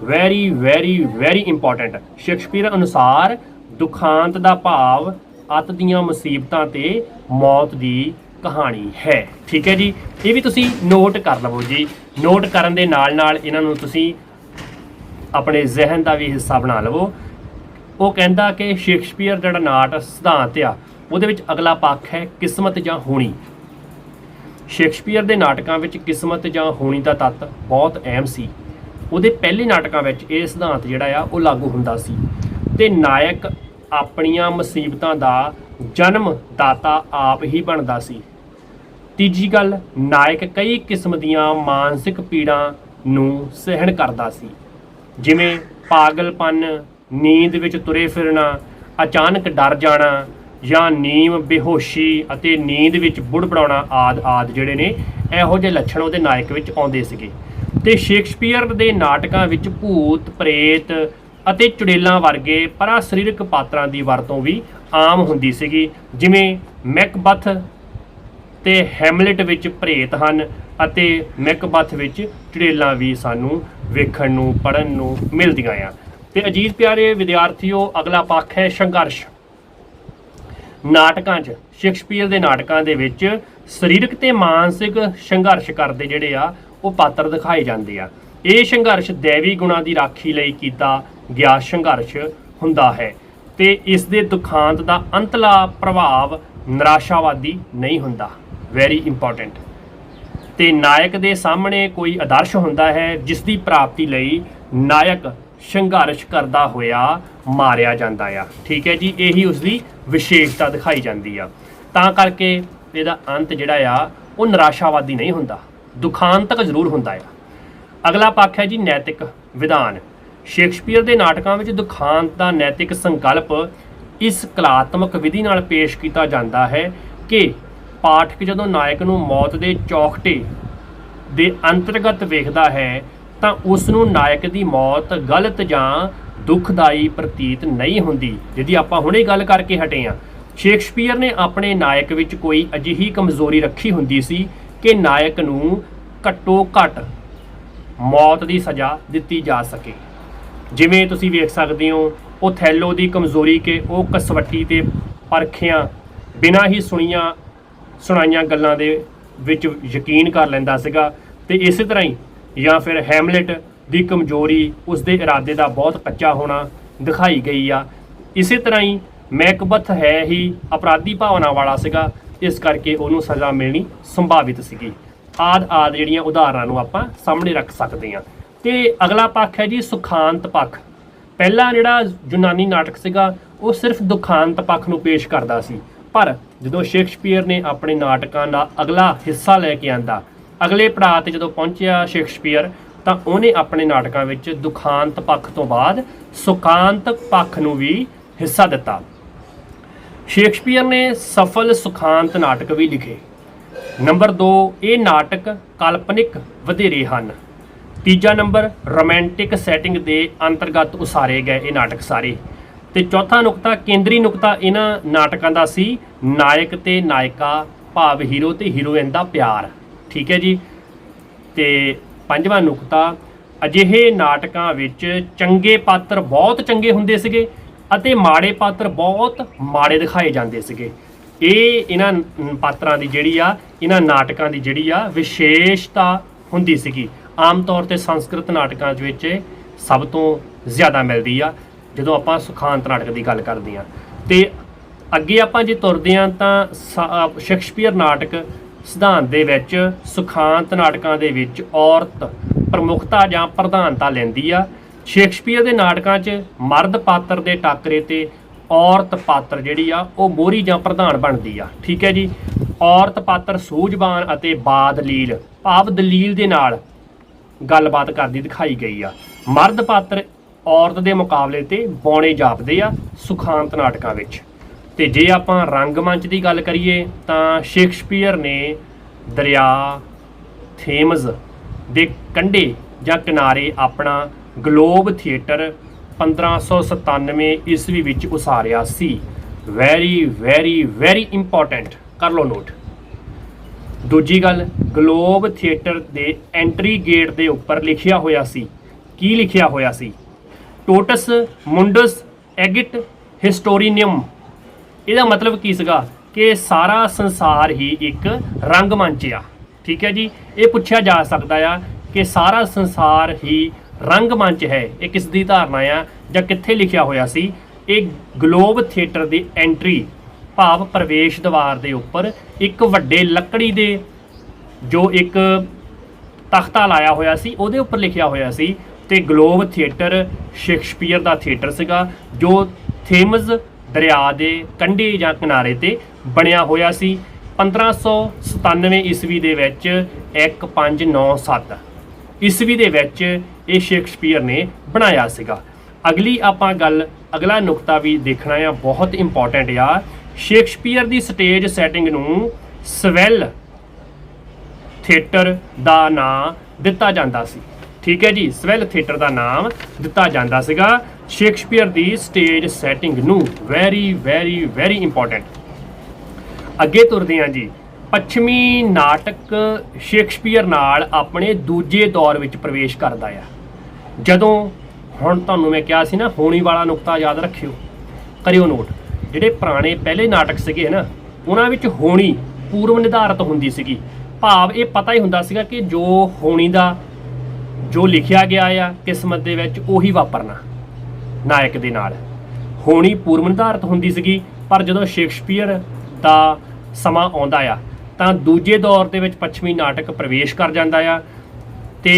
Very very very important. Shakespeare ਅਨੁਸਾਰ ਦੁਖਾਂਤ ਦਾ ਭਾਵ ਅਤ ਦੀਆਂ ਮੁਸੀਬਤਾਂ ਤੇ ਮੌਤ ਦੀ ਕਹਾਣੀ ਹੈ। ਠੀਕ ਹੈ ਜੀ। ਇਹ ਵੀ ਤੁਸੀਂ ਨੋਟ ਕਰ ਲਵੋ ਜੀ। ਨੋਟ ਕਰਨ ਦੇ ਨਾਲ ਨਾਲ ਇਹਨਾਂ ਨੂੰ ਤੁਸੀਂ ਆਪਣੇ ਜ਼ਿਹਨ ਦਾ ਵੀ ਹਿੱਸਾ ਬਣਾ ਲਵੋ। ਉਹ ਕਹਿੰਦਾ ਕਿ ਸ਼ੇਕਸਪੀਅਰ ਜਿਹੜਾ ਨਾਟ ਸਿਧਾਂਤ ਆ ਉਹਦੇ ਵਿੱਚ ਅਗਲਾ ਪੱਖ ਹੈ ਕਿਸਮਤ ਜਾਂ ਹੋਣੀ। ਸ਼ੇਕਸਪੀਅਰ ਦੇ ਨਾਟਕਾਂ ਵਿੱਚ ਕਿਸਮਤ ਜਾਂ ਹੋਣੀ ਦਾ ਤੱਤ ਬਹੁਤ ਅਹਿਮ ਸੀ। ਉਹਦੇ ਪਹਿਲੇ ਨਾਟਕਾਂ ਵਿੱਚ ਇਹ ਸਿਧਾਂਤ ਜਿਹੜਾ ਆ ਉਹ ਲਾਗੂ ਹੁੰਦਾ ਸੀ ਤੇ ਨਾਇਕ ਆਪਣੀਆਂ ਮੁਸੀਬਤਾਂ ਦਾ ਜਨਮ ਦਾਤਾ ਆਪ ਹੀ ਬਣਦਾ ਸੀ। ਤੀਜੀ ਗੱਲ, ਨਾਇਕ ਕਈ ਕਿਸਮ ਦੀਆਂ ਮਾਨਸਿਕ ਪੀੜਾਂ ਨੂੰ ਸਹਿਣ ਕਰਦਾ ਸੀ, ਜਿਵੇਂ ਪਾਗਲਪਨ, ਨੀਂਦ ਵਿੱਚ ਤੁਰੇ ਫਿਰਨਾ, ਅਚਾਨਕ ਡਰ ਜਾਣਾ ਜਾਂ ਨੀਂਦ, ਬੇਹੋਸ਼ੀ ਅਤੇ ਨੀਂਦ ਵਿੱਚ ਬੁੜਬੜਾਉਣਾ ਆਦਿ ਜਿਹੜੇ ਨੇ ਇਹੋ ਜਿਹੇ ਲੱਛਣ ਉਹਦੇ ਨਾਇਕ ਵਿੱਚ ਆਉਂਦੇ ਸੀਗੇ। ਤੇ ਸ਼ੇਕਸਪੀਅਰ ਦੇ ਨਾਟਕਾਂ ਵਿੱਚ ਭੂਤ, ਪ੍ਰੇਤ ਅਤੇ ਚੁੜੇਲਾਂ ਵਰਗੇ ਪਰਾ ਸਰੀਰਕ ਪਾਤਰਾਂ ਦੀ ਵਰਤੋਂ ਵੀ ਆਮ ਹੁੰਦੀ ਸੀਗੀ। ਜਿਵੇਂ ਮੈਕਬਥ ਤੇ ਹੈਮਲੇਟ ਵਿੱਚ ਪ੍ਰੇਤ ਹਨ ਅਤੇ ਮੈਕਬਥ ਵਿੱਚ ਚੁੜੇਲਾਂ ਵੀ ਸਾਨੂੰ ਵੇਖਣ ਨੂੰ, ਪੜ੍ਹਨ ਨੂੰ ਮਿਲਦੀਆਂ ਆ। ਤੇ ਅਜੀਜ਼ ਪਿਆਰੇ ਵਿਦਿਆਰਥੀਓ, ਅਗਲਾ ਪੱਖ ਹੈ ਸੰਘਰਸ਼। ਨਾਟਕਾਂ 'ਚ ਸ਼ੇਕਸਪੀਅਰ ਦੇ ਨਾਟਕਾਂ ਦੇ ਵਿੱਚ ਸਰੀਰਕ ਤੇ ਮਾਨਸਿਕ ਸੰਘਰਸ਼ ਕਰਦੇ ਜਿਹੜੇ ਆ ਉਹ ਪਾਤਰ ਦਿਖਾਏ ਜਾਂਦੇ ਆ। ਇਹ ਸੰਘਰਸ਼ ਦੇਵੀ ਗੁਣਾਂ ਦੀ ਰਾਖੀ ਲਈ ਕੀਤਾ ਗਿਆ ਸੰਘਰਸ਼ ਹੁੰਦਾ ਹੈ ਤੇ ਇਸ ਦੇ ਦੁਖਾਂਤ ਦਾ ਅੰਤਲਾ ਪ੍ਰਭਾਵ ਨਿਰਾਸ਼ਾਵਾਦੀ ਨਹੀਂ ਹੁੰਦਾ। Very important. ਤੇ ਨਾਇਕ ਦੇ ਸਾਹਮਣੇ ਕੋਈ ਆਦਰਸ਼ ਹੁੰਦਾ ਹੈ ਜਿਸ ਦੀ ਪ੍ਰਾਪਤੀ ਲਈ ਨਾਇਕ ਸੰਘਰਸ਼ ਕਰਦਾ ਹੋਇਆ ਮਾਰਿਆ ਜਾਂਦਾ ਆ। ਠੀਕ ਹੈ ਜੀ। ਇਹੀ ਉਸ ਦੀ ਵਿਸ਼ੇਸ਼ਤਾ ਦਿਖਾਈ ਜਾਂਦੀ ਆ। ਤਾਂ ਕਰਕੇ ਇਹਦਾ ਅੰਤ ਜਿਹੜਾ ਆ ਉਹ ਨਿਰਾਸ਼ਾਵਾਦੀ ਨਹੀਂ ਹੁੰਦਾ, ਦੁਖਾਂਤਕ ਜ਼ਰੂਰ ਹੁੰਦਾ ਆ। ਅਗਲਾ ਪੱਖ ਹੈ ਜੀ ਨੈਤਿਕ ਵਿਧਾਨ। ਸ਼ੇਕਸਪੀਅਰ ਦੇ ਨਾਟਕਾਂ ਵਿੱਚ ਦੁਖਾਂਤ ਦਾ ਨੈਤਿਕ ਸੰਕਲਪ ਇਸ ਕਲਾਤਮਕ ਵਿਧੀ ਨਾਲ ਪੇਸ਼ ਕੀਤਾ ਜਾਂਦਾ ਹੈ ਕਿ ਪਾਠਕ ਜਦੋਂ ਨਾਇਕ ਨੂੰ ਮੌਤ ਦੇ ਚੌਖਟੇ ਦੇ ਅੰਤਰਗਤ ਵੇਖਦਾ ਹੈ ਤਾਂ ਉਸ ਨੂੰ ਨਾਇਕ ਦੀ ਮੌਤ ਗਲਤ ਜਾਂ ਦੁਖਦਾਈ ਪ੍ਰਤੀਤ ਨਹੀਂ ਹੁੰਦੀ, ਜਿਹਦੀ ਆਪਾਂ ਹੁਣੇ ਗੱਲ ਕਰਕੇ ਹਟੇ ਹਾਂ। ਸ਼ੇਕਸਪੀਅਰ ਨੇ ਆਪਣੇ ਨਾਇਕ ਵਿੱਚ ਕੋਈ ਅਜਿਹੀ ਕਮਜ਼ੋਰੀ ਰੱਖੀ ਹੁੰਦੀ ਸੀ ਕਿ ਨਾਇਕ ਨੂੰ ਘੱਟੋ ਘੱਟ ਮੌਤ ਦੀ ਸਜ਼ਾ ਦਿੱਤੀ ਜਾ ਸਕੇ। ਜਿਵੇਂ ਤੁਸੀਂ ਵੇਖ ਸਕਦੇ ਹੋ ਓਥੈਲੋ ਦੀ ਕਮਜ਼ੋਰੀ ਕਿ ਉਹ ਕਸਵੱਟੀ ਤੇ ਪਰਖਿਆਂ ਬਿਨਾਂ ਹੀ ਸੁਣਾਈਆਂ ਗੱਲਾਂ ਦੇ ਵਿੱਚ ਯਕੀਨ ਕਰ ਲੈਂਦਾ ਸੀਗਾ, ਤੇ ਇਸੇ ਤਰ੍ਹਾਂ ਹੀ ਜਾਂ ਫਿਰ ਹੈਮਲੇਟ ਦੀ ਕਮਜ਼ੋਰੀ ਉਸਦੇ ਇਰਾਦੇ ਦਾ ਬਹੁਤ ਕੱਚਾ ਹੋਣਾ ਦਿਖਾਈ ਗਈ ਆ। ਇਸੇ ਤਰ੍ਹਾਂ ਹੀ ਮੈਕਬਥ ਹੈ ਹੀ ਅਪਰਾਧੀ ਭਾਵਨਾ ਵਾਲਾ ਸੀਗਾ, ਇਸ ਕਰਕੇ ਉਹਨੂੰ ਸਜ਼ਾ ਮਿਲਣੀ ਸੰਭਾਵਿਤ ਸੀਗੀ। ਆਦਿ ਜਿਹੜੀਆਂ ਉਦਾਹਰਨਾਂ ਨੂੰ ਆਪਾਂ ਸਾਹਮਣੇ ਰੱਖ ਸਕਦੇ ਹਾਂ। ਤੇ ਅਗਲਾ ਪੱਖ ਹੈ ਜੀ ਸੁਖਾਂਤ ਪੱਖ। ਪਹਿਲਾ ਜਿਹੜਾ ਯੂਨਾਨੀ ਨਾਟਕ ਸੀਗਾ ਉਹ ਸਿਰਫ ਦੁਖਾਂਤ ਪੱਖ ਨੂੰ ਪੇਸ਼ ਕਰਦਾ ਸੀ, ਪਰ ਜਦੋਂ ਸ਼ੇਕਸਪੀਅਰ ਨੇ ਆਪਣੇ ਨਾਟਕਾਂ ਦਾ ਅਗਲਾ ਹਿੱਸਾ ਲੈ ਕੇ ਆਂਦਾ, ਅਗਲੇ ਪੜਾਅ ਤੇ ਜਦੋਂ ਪਹੁੰਚਿਆ ਸ਼ੇਕਸਪੀਅਰ, ਤਾਂ ਉਹਨੇ ਆਪਣੇ ਨਾਟਕਾਂ ਵਿੱਚ ਦੁਖਾਂਤ ਪੱਖ ਤੋਂ ਬਾਅਦ ਸੁਖਾਂਤ ਪੱਖ ਨੂੰ ਵੀ ਹਿੱਸਾ ਦਿੱਤਾ। ਸ਼ੇਕਸਪੀਅਰ ਨੇ ਸਫਲ ਸੁਖਾਂਤ ਨਾਟਕ ਵੀ ਲਿਖੇ। ਨੰਬਰ 2, ਇਹ ਨਾਟਕ ਕਾਲਪਨਿਕ ਵਧੇਰੇ ਹਨ। ਤੀਜਾ ਨੰਬਰ, ਰੋਮਾਂਟਿਕ ਸੈਟਿੰਗ ਦੇ ਅੰਤਰਗਤ ਉਸਾਰੇ ਗਏ ਇਹ ਨਾਟਕ ਸਾਰੇ। ਤੇ ਚੌਥਾ ਨੁਕਤਾ, ਕੇਂਦਰੀ ਨੁਕਤਾ ਇਹਨਾਂ ਨਾਟਕਾਂ ਦਾ ਸੀ ਨਾਇਕ ਤੇ ਨਾਇਕਾ ਭਾਵ ਹੀਰੋ ਤੇ ਹੀਰੋਇਨ ਦਾ ਪਿਆਰ। ਠੀਕ ਹੈ ਜੀ। ਤੇ ਪੰਜਵਾਂ ਨੁਕਤਾ, ਅਜਿਹੇ ਨਾਟਕਾਂ ਵਿੱਚ ਚੰਗੇ ਪਾਤਰ ਬਹੁਤ ਚੰਗੇ ਹੁੰਦੇ ਸੀਗੇ ਅਤੇ ਮਾੜੇ ਪਾਤਰ ਬਹੁਤ ਮਾੜੇ ਦਿਖਾਏ ਜਾਂਦੇ ਸੀਗੇ। ਇਹ ਇਹਨਾਂ ਪਾਤਰਾਂ ਦੀ ਜਿਹੜੀ ਆ, ਇਹਨਾਂ ਨਾਟਕਾਂ ਦੀ ਜਿਹੜੀ ਆ ਵਿਸ਼ੇਸ਼ਤਾ ਹੁੰਦੀ ਸੀਗੀ। ਆਮ ਤੌਰ ਤੇ ਸੰਸਕ੍ਰਿਤ ਨਾਟਕਾਂ ਵਿੱਚ ਸਭ ਤੋਂ ਜ਼ਿਆਦਾ ਮਿਲਦੀ ਆ ਜਦੋਂ ਆਪਾਂ ਸੁਖਾਂਤ ਨਾਟਕ ਦੀ ਗੱਲ ਕਰਦੇ ਹਾਂ। ਤੇ ਅੱਗੇ ਆਪਾਂ ਜੇ ਤੁਰਦੇ ਹਾਂ ਤਾਂ ਸ਼ੇਕਸਪੀਅਰ ਨਾਟਕ ਸਿਧਾਂਤ ਦੇ ਵਿੱਚ ਸੁਖਾਂਤ ਨਾਟਕਾਂ ਦੇ ਵਿੱਚ ਔਰਤ ਪ੍ਰਮੁੱਖਤਾ ਜਾਂ ਪ੍ਰਧਾਨਤਾ ਲੈਂਦੀ ਆ। ਸ਼ੇਕਸਪੀਅਰ ਦੇ ਨਾਟਕਾਂ 'ਚ ਮਰਦ ਪਾਤਰ ਦੇ ਟਾਕਰੇ ਤੇ ਔਰਤ ਪਾਤਰ ਜਿਹੜੀ ਆ ਉਹ ਮੋਹਰੀ ਜਾਂ ਪ੍ਰਧਾਨ ਬਣਦੀ ਆ। ਠੀਕ ਹੈ ਜੀ। ਔਰਤ ਪਾਤਰ ਸੂਝਵਾਨ ਅਤੇ ਬਾਦਲੀਲ ਭਾਵ ਦਲੀਲ ਦੇ ਨਾਲ ਗੱਲਬਾਤ ਕਰਦੀ ਦਿਖਾਈ ਗਈ ਆ। ਮਰਦ ਪਾਤਰ ਔਰਤ ਦੇ ਮੁਕਾਬਲੇ ਤੇ ਬੌਣੇ ਜਾਪਦੇ ਆ ਸੁਖਾਂਤ ਨਾਟਕਾਂ ਵਿੱਚ। ਤੇ ਜੇ ਆਪਾਂ ਰੰਗਮੰਚ ਦੀ ਗੱਲ ਕਰੀਏ ਤਾਂ ਸ਼ੇਕਸਪੀਅਰ ਨੇ ਦਰਿਆ ਥੇਮਜ਼ ਦੇ ਕੰਢੇ ਜਾਂ ਕਿਨਾਰੇ ਆਪਣਾ ਗਲੋਬ ਥੀਏਟਰ 1597 ਈਸਵੀ ਵਿੱਚ ਉਸਾਰਿਆ ਸੀ। ਵੈਰੀ ਵੈਰੀ ਵੈਰੀ ਇੰਪੋਰਟੈਂਟ, ਕਰ ਲਓ ਨੋਟ। ਦੂਜੀ ਗੱਲ, ਗਲੋਬ ਥੀਏਟਰ ਦੇ ਐਂਟਰੀ ਗੇਟ ਦੇ ਉੱਪਰ ਲਿਖਿਆ ਹੋਇਆ ਸੀ, ਕੀ ਲਿਖਿਆ ਹੋਇਆ ਸੀ? ਟੋਟਸ ਮੁੰਡਸ ਐਗਿਟ ਹਿਸਟੋਰੀਨੀਅਮ। ਇਹਦਾ ਮਤਲਬ ਕੀ ਸੀਗਾ ਕਿ ਸਾਰਾ ਸੰਸਾਰ ਹੀ ਇੱਕ ਰੰਗਮੰਚ ਆ। ਠੀਕ ਹੈ ਜੀ। ਇਹ ਪੁੱਛਿਆ ਜਾ ਸਕਦਾ ਆ ਕਿ ਸਾਰਾ ਸੰਸਾਰ ਹੀ ਰੰਗਮੰਚ ਹੈ, ਇਹ ਕਿਸ ਦੀ ਧਾਰਨਾ ਆ ਜਾਂ ਕਿੱਥੇ ਲਿਖਿਆ ਹੋਇਆ ਸੀ? ਇਹ ਗਲੋਬ ਥੀਏਟਰ ਦੀ ਐਂਟਰੀ ਭਾਵ ਪ੍ਰਵੇਸ਼ ਦੁਆਰ ਦੇ ਉੱਪਰ ਇੱਕ ਵੱਡੇ ਲੱਕੜੀ ਦੇ ਜੋ ਇੱਕ ਤਖਤਾ ਲਾਇਆ ਹੋਇਆ ਸੀ ਉਹਦੇ ਉੱਪਰ ਲਿਖਿਆ ਹੋਇਆ ਸੀ। ਤੇ ਗਲੋਬ ਥੀਏਟਰ ਸ਼ੇਕਸਪੀਅਰ ਦਾ ਥੀਏਟਰ ਸੀਗਾ ਜੋ ਥੇਮਜ਼ ਦਰਿਆ ਦੇ ਕੰਢੇ ਜਾਂ ਕਿਨਾਰੇ ਤੇ ਬਣਿਆ ਹੋਇਆ ਸੀ। 1597 ਈਸਵੀ ਦੇ ਵਿੱਚ 1597 ਈਸਵੀ ਦੇ ਵਿੱਚ ਇਹ ਸ਼ੇਕਸਪੀਅਰ ਨੇ ਬਣਾਇਆ ਸੀਗਾ। ਅਗਲੀ ਆਪਾਂ ਗੱਲ, ਅਗਲਾ ਨੁਕਤਾ ਵੀ ਦੇਖਣਾ ਆ, ਬਹੁਤ ਇੰਪੋਰਟੈਂਟ ਆ। ਸ਼ੇਕਸਪੀਅਰ ਦੀ ਸਟੇਜ ਸੈਟਿੰਗ ਨੂੰ ਸਵੈਲ ਥੀਏਟਰ ਦਾ ਨਾਂ ਦਿੱਤਾ ਜਾਂਦਾ ਸੀ। ਠੀਕ ਹੈ ਜੀ। ਸਵੈਲ ਥੀਏਟਰ ਦਾ ਨਾਮ ਦਿੱਤਾ ਜਾਂਦਾ ਸੀਗਾ ਸ਼ੇਕਸਪੀਅਰ ਦੀ ਸਟੇਜ ਸੈਟਿੰਗ ਨੂੰ। Very very very important. ਅੱਗੇ ਤੁਰਦੇ ਹਾਂ ਜੀ। ਪੱਛਮੀ ਨਾਟਕ ਸ਼ੇਕਸਪੀਅਰ ਨਾਲ ਆਪਣੇ ਦੂਜੇ ਦੌਰ ਵਿੱਚ ਪ੍ਰਵੇਸ਼ ਕਰਦਾ ਆ। ਜਦੋਂ ਹੁਣ ਤੁਹਾਨੂੰ ਮੈਂ ਕਿਹਾ ਸੀ ਨਾ, ਹੋਣੀ ਵਾਲਾ ਨੁਕਤਾ ਯਾਦ ਰੱਖਿਓ, ਕਰਿਓ ਨੋਟ। ਜਿਹੜੇ ਪੁਰਾਣੇ ਪਹਿਲੇ ਨਾਟਕ ਸੀਗੇ ਨਾ, ਉਹਨਾਂ ਵਿੱਚ ਹੋਣੀ ਪੂਰਵ ਨਿਰਧਾਰਤ ਹੁੰਦੀ ਸੀਗੀ। ਭਾਵ ਇਹ ਪਤਾ ਹੀ ਹੁੰਦਾ ਸੀਗਾ ਕਿ ਜੋ ਹੋਣੀ ਦਾ ਜੋ ਲਿਖਿਆ ਗਿਆ ਆ ਕਿਸਮਤ ਦੇ ਵਿੱਚ ਉਹੀ ਵਾਪਰਨਾ ਨਾਇਕ ਦੇ ਨਾਲ। ਹੋਣੀ ਪੂਰਵ ਨਿਰਧਾਰਤ ਹੁੰਦੀ ਸੀਗੀ, ਪਰ ਜਦੋਂ ਸ਼ੇਕਸਪੀਅਰ ਦਾ ਸਮਾਂ ਆਉਂਦਾ ਆ ਤਾਂ ਦੂਜੇ ਦੌਰ ਦੇ ਵਿੱਚ ਪੱਛਮੀ ਨਾਟਕ ਪ੍ਰਵੇਸ਼ ਕਰ ਜਾਂਦਾ ਆ ਤੇ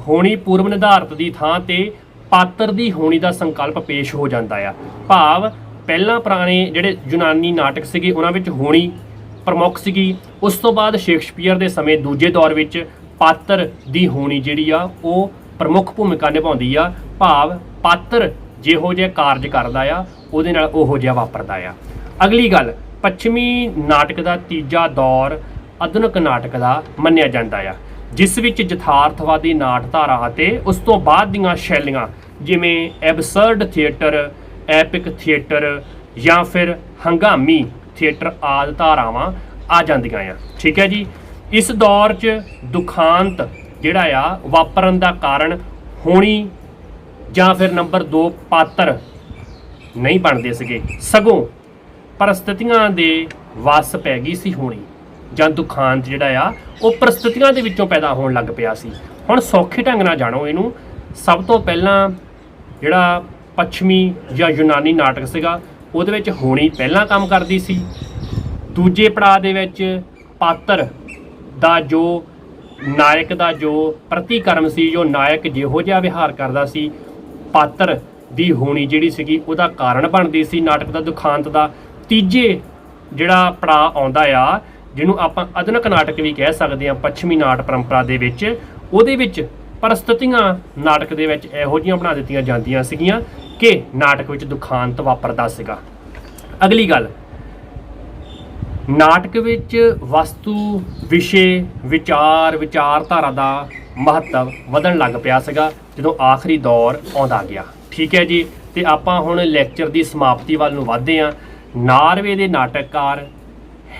ਹੋਣੀ ਪੂਰਵ ਨਿਰਧਾਰਤ ਦੀ ਥਾਂ ਤੇ ਪਾਤਰ ਦੀ ਹੋਣੀ ਦਾ ਸੰਕਲਪ ਪੇਸ਼ ਹੋ ਜਾਂਦਾ ਆ। ਭਾਵ ਪਹਿਲਾਂ ਪੁਰਾਣੇ ਜਿਹੜੇ ਯੂਨਾਨੀ ਨਾਟਕ ਸੀਗੇ ਉਹਨਾਂ ਵਿੱਚ ਹੋਣੀ ਪ੍ਰਮੁੱਖ ਸੀਗੀ। ਉਸ ਤੋਂ ਬਾਅਦ ਸ਼ੇਕਸਪੀਅਰ ਦੇ ਸਮੇਂ ਦੂਜੇ ਦੌਰ ਵਿੱਚ ਪਾਤਰ ਦੀ ਹੋਣੀ ਜਿਹੜੀ ਆ ਉਹ ਪ੍ਰਮੁੱਖ ਭੂਮਿਕਾ ਨਿਭਾਉਂਦੀ ਆ, ਭਾਵ ਪਾਤਰ ਜਿਹੋ ਜਿਹਾ ਕਾਰਜ ਕਰਦਾ ਆ ਉਹਦੇ ਨਾਲ ਉਹੋ ਜਿਹਾ ਵਾਪਰਦਾ ਆ। ਅਗਲੀ ਗੱਲ, ਪੱਛਮੀ ਨਾਟਕ ਦਾ ਤੀਜਾ ਦੌਰ ਆਧੁਨਿਕ ਨਾਟਕ ਦਾ ਮੰਨਿਆ ਜਾਂਦਾ ਆ, ਜਿਸ ਵਿੱਚ ਯਥਾਰਥਵਾਦੀ ਨਾਟਧਾਰਾ ਅਤੇ ਉਸ ਤੋਂ ਬਾਅਦ ਦੀਆਂ ਸ਼ੈਲੀਆਂ ਜਿਵੇਂ ਐਬਸਰਡ ਥੀਏਟਰ, ਐਪਿਕ ਥੀਏਟਰ ਜਾਂ ਫਿਰ ਹੰਗਾਮੀ ਥੀਏਟਰ ਆਦਿ ਧਾਰਾਵਾਂ ਆ ਜਾਂਦੀਆਂ ਆ। ਠੀਕ ਹੈ ਜੀ। ਇਸ ਦੌਰ 'ਚ ਦੁਖਾਂਤ ਜਿਹੜਾ ਆ ਵਾਪਰਨ ਦਾ ਕਾਰਨ ਹੋਣੀ ਜਾਂ ਫਿਰ ਨੰਬਰ 2 ਪਾਤਰ ਨਹੀਂ ਬਣਦੇ ਸੀਗੇ, ਸਗੋਂ ਪਰਿਸਥਿਤੀਆਂ ਦੇ ਵੱਸ ਪੈ ਗਈ ਸੀ ਹੋਣੀ, ਜਾਂ ਦੁਖਾਂਤ ਜਿਹੜਾ ਆ ਉਹ ਪਰਿਸਥਿਤੀਆਂ ਦੇ ਵਿੱਚੋਂ ਪੈਦਾ ਹੋਣ ਲੱਗ ਪਿਆ ਸੀ। ਹੁਣ ਸੌਖੇ ਢੰਗ ਨਾਲ ਜਾਣੋ ਇਹਨੂੰ। ਸਭ ਤੋਂ ਪਹਿਲਾਂ ਜਿਹੜਾ ਪੱਛਮੀ ਜਾਂ ਯੂਨਾਨੀ ਨਾਟਕ ਸੀਗਾ ਉਹਦੇ ਵਿੱਚ ਹੋਣੀ ਪਹਿਲਾਂ ਕੰਮ ਕਰਦੀ ਸੀ। ਦੂਜੇ ਪੜਾਅ ਦੇ ਵਿੱਚ ਪਾਤਰ ਦਾ ਜੋ ਨਾਇਕ ਦਾ ਜੋ ਪ੍ਰਤੀਕਰਮ ਸੀ, ਜੋ ਨਾਇਕ ਜਿਹੋ ਜਿਹਾ ਵਿਹਾਰ ਕਰਦਾ ਸੀ, ਪਾਤਰ ਦੀ ਹੋਣੀ ਜਿਹੜੀ ਸੀਗੀ ਉਹਦਾ ਕਾਰਨ ਬਣਦੀ ਸੀ ਨਾਟਕ ਦਾ ਦੁਖਾਂਤ ਦਾ। ਤੀਜੇ ਜਿਹੜਾ ਪੜਾਅ ਆਉਂਦਾ ਆ ਜਿਹਨੂੰ ਆਪਾਂ ਆਧੁਨਿਕ ਨਾਟਕ ਵੀ ਕਹਿ ਸਕਦੇ ਹਾਂ ਪੱਛਮੀ ਨਾਟ ਪਰੰਪਰਾ ਦੇ ਵਿੱਚ, ਉਹਦੇ ਵਿੱਚ ਪਰਿਸਥਿਤੀਆਂ ਨਾਟਕ ਦੇ ਵਿੱਚ ਇਹੋ ਜਿਹੀਆਂ ਬਣਾ ਦਿੱਤੀਆਂ ਜਾਂਦੀਆਂ ਸੀਗੀਆਂ ਕਿ ਨਾਟਕ ਵਿੱਚ ਦੁਖਾਂਤ ਵਾਪਰਦਾ ਸੀਗਾ। ਅਗਲੀ ਗੱਲ, ਨਾਟਕ ਵਿੱਚ ਵਸਤੂ, ਵਿਸ਼ੇ, ਵਿਚਾਰਧਾਰਾ ਦਾ ਮਹੱਤਵ ਵਧਣ ਲੱਗ ਪਿਆ ਸੀਗਾ ਜਦੋਂ ਆਖਰੀ ਦੌਰ ਆਉਂਦਾ ਗਿਆ। ਠੀਕ ਹੈ ਜੀ। ਤੇ ਆਪਾਂ ਹੁਣ ਲੈਕਚਰ ਦੀ ਸਮਾਪਤੀ ਵੱਲ ਨੂੰ ਵਧਦੇ ਹਾਂ। ਨਾਰਵੇ ਦੇ ਨਾਟਕਕਾਰ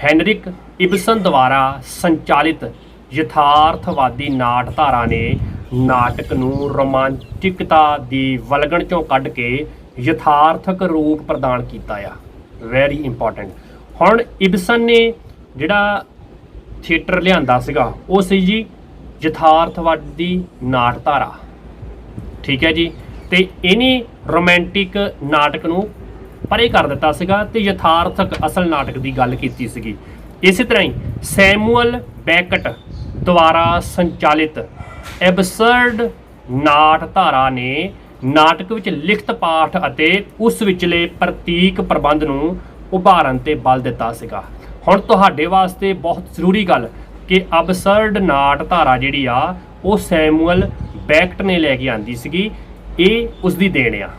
ਹੈਨਰਿਕ ਇਬਸਨ ਦੁਆਰਾ ਸੰਚਾਲਿਤ ਯਥਾਰਥਵਾਦੀ ਨਾਟਧਾਰਾ ਨੇ ਨਾਟਕ ਨੂੰ ਰੋਮਾਂਚਿਕਤਾ ਦੀ ਵਲਗਣ ਚੋਂ ਕੱਢ ਕੇ ਯਥਾਰਥਕ ਰੂਪ ਪ੍ਰਦਾਨ ਕੀਤਾ ਆ। Very important. ਹੁਣ ਇਬਸਨ ਨੇ ਜਿਹੜਾ ਥੀਏਟਰ ਲਿਆਂਦਾ ਸੀਗਾ ਉਹ ਸੀ ਜੀ ਯਥਾਰਥਵਾਦੀ ਨਾਟਧਾਰਾ। ਠੀਕ ਹੈ ਜੀ। ਤੇ ਇਹਨੇ ਰੋਮਾਂਟਿਕ ਨਾਟਕ ਨੂੰ ਪਰੇ ਕਰ ਦਿੱਤਾ ਸੀਗਾ ਤੇ ਯਥਾਰਥਕ ਅਸਲ ਨਾਟਕ ਦੀ ਗੱਲ ਕੀਤੀ ਸੀਗੀ। ਇਸੇ ਤਰ੍ਹਾਂ ਹੀ ਸੈਮੂਅਲ ਬੈਕਟ ਦੁਆਰਾ ਸੰਚਾਲਿਤ ਐਬਸਰਡ ਨਾਟਧਾਰਾ ਨੇ ਨਾਟਕ ਵਿੱਚ ਲਿਖਤ ਪਾਠ ਅਤੇ ਉਸ ਵਿਚਲੇ ਪ੍ਰਤੀਕ ਪ੍ਰਬੰਧ ਨੂੰ ਉਭਾਰਨ ਤੇ ਬਲ ਦਿੱਤਾ ਸੀਗਾ। ਹੁਣ ਤੁਹਾਡੇ ਵਾਸਤੇ ਬਹੁਤ ਜ਼ਰੂਰੀ ਗੱਲ ਕਿ ਅਬਸਰਡ ਨਾਟਧਾਰਾ ਜਿਹੜੀ ਆ ਉਹ ਸੈਮੂਅਲ ਬੈਕਟ ਨੇ ਲੈ ਕੇ ਆਂਦੀ ਸੀਗੀ, ਇਹ ਉਸ ਦੀ ਦੇਣ ਆ।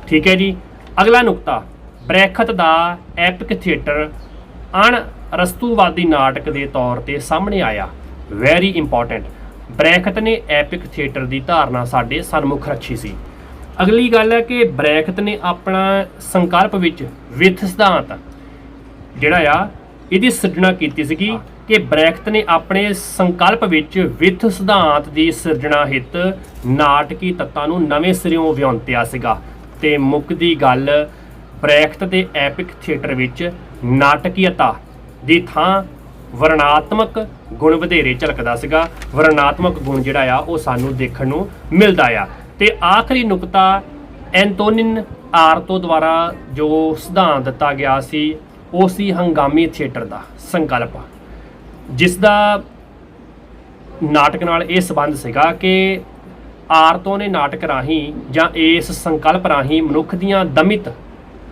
ਠੀਕ ਹੈ ਜੀ। ਅਗਲਾ ਨੁਕਤਾ, ਬ੍ਰੈਖਤ ਦਾ ਐਪਿਕ ਥੀਏਟਰ ਅਣਰਸਤੂਵਾਦੀ ਨਾਟਕ ਦੇ ਤੌਰ ਤੇ ਸਾਹਮਣੇ ਆਇਆ। Very important. ਬ੍ਰੈਖਤ ਨੇ ਐਪਿਕ ਥੀਏਟਰ ਦੀ ਧਾਰਨਾ ਸਾਡੇ ਸਨਮੁਖ ਰੱਖੀ ਸੀ। ਅਗਲੀ ਗੱਲ ਹੈ ਕਿ ਬ੍ਰੈਖਤ ਨੇ ਆਪਣਾ ਸੰਕਲਪ ਵਿੱਚ ਵਿੱਥ ਸਿਧਾਂਤ ਜਿਹੜਾ ਆ ਇਹਦੀ ਸਿਰਜਣਾ ਕੀਤੀ ਸੀਗੀ ਕਿ ਬ੍ਰੈਖਤ ਨੇ ਆਪਣੇ ਸੰਕਲਪ ਵਿੱਚ ਵਿੱਥ ਸਿਧਾਂਤ ਦੀ ਸਿਰਜਣਾ ਹਿੱਤ ਨਾਟਕੀ ਤੱਤਾਂ ਨੂੰ ਨਵੇਂ ਸਿਰਿਓਂ ਵਿਉਂਤਿਆ ਸੀਗਾ। ਤੇ ਮੁੱਕਦੀ ਗੱਲ, ਬ੍ਰੈਖਤ ਦੇ ਐਪਿਕ ਥੀਏਟਰ ਵਿੱਚ ਨਾਟਕੀਅਤਾ ਦੀ ਥਾਂ ਵਰਣਾਤਮਕ ਗੁਣ ਵਧੇਰੇ ਝਲਕਦਾ ਸੀਗਾ। ਵਰਣਾਤਮਕ ਗੁਣ ਜਿਹੜਾ ਆ ਉਹ ਸਾਨੂੰ ਦੇਖਣ ਨੂੰ ਮਿਲਦਾ ਆ। ਤੇ ਆਖਰੀ ਨੁਕਤਾ, ਐਂਟੋਨਿਨ ਆਰਤੋ ਦੁਆਰਾ ਜੋ ਸਿਧਾਂਤ ਦਿੱਤਾ ਗਿਆ ਸੀ ਉਹ ਸੀ ਹੰਗਾਮੀ ਥੀਏਟਰ ਦਾ ਸੰਕਲਪ, ਜਿਸ ਦਾ ਨਾਟਕ ਨਾਲ ਇਹ ਸੰਬੰਧ ਸੀਗਾ ਕਿ ਆਰਤੋ ਨੇ ਨਾਟਕ ਰਾਹੀਂ ਜਾਂ ਇਸ ਸੰਕਲਪ ਰਾਹੀਂ ਮਨੁੱਖ ਦੀਆਂ ਦਮਿਤ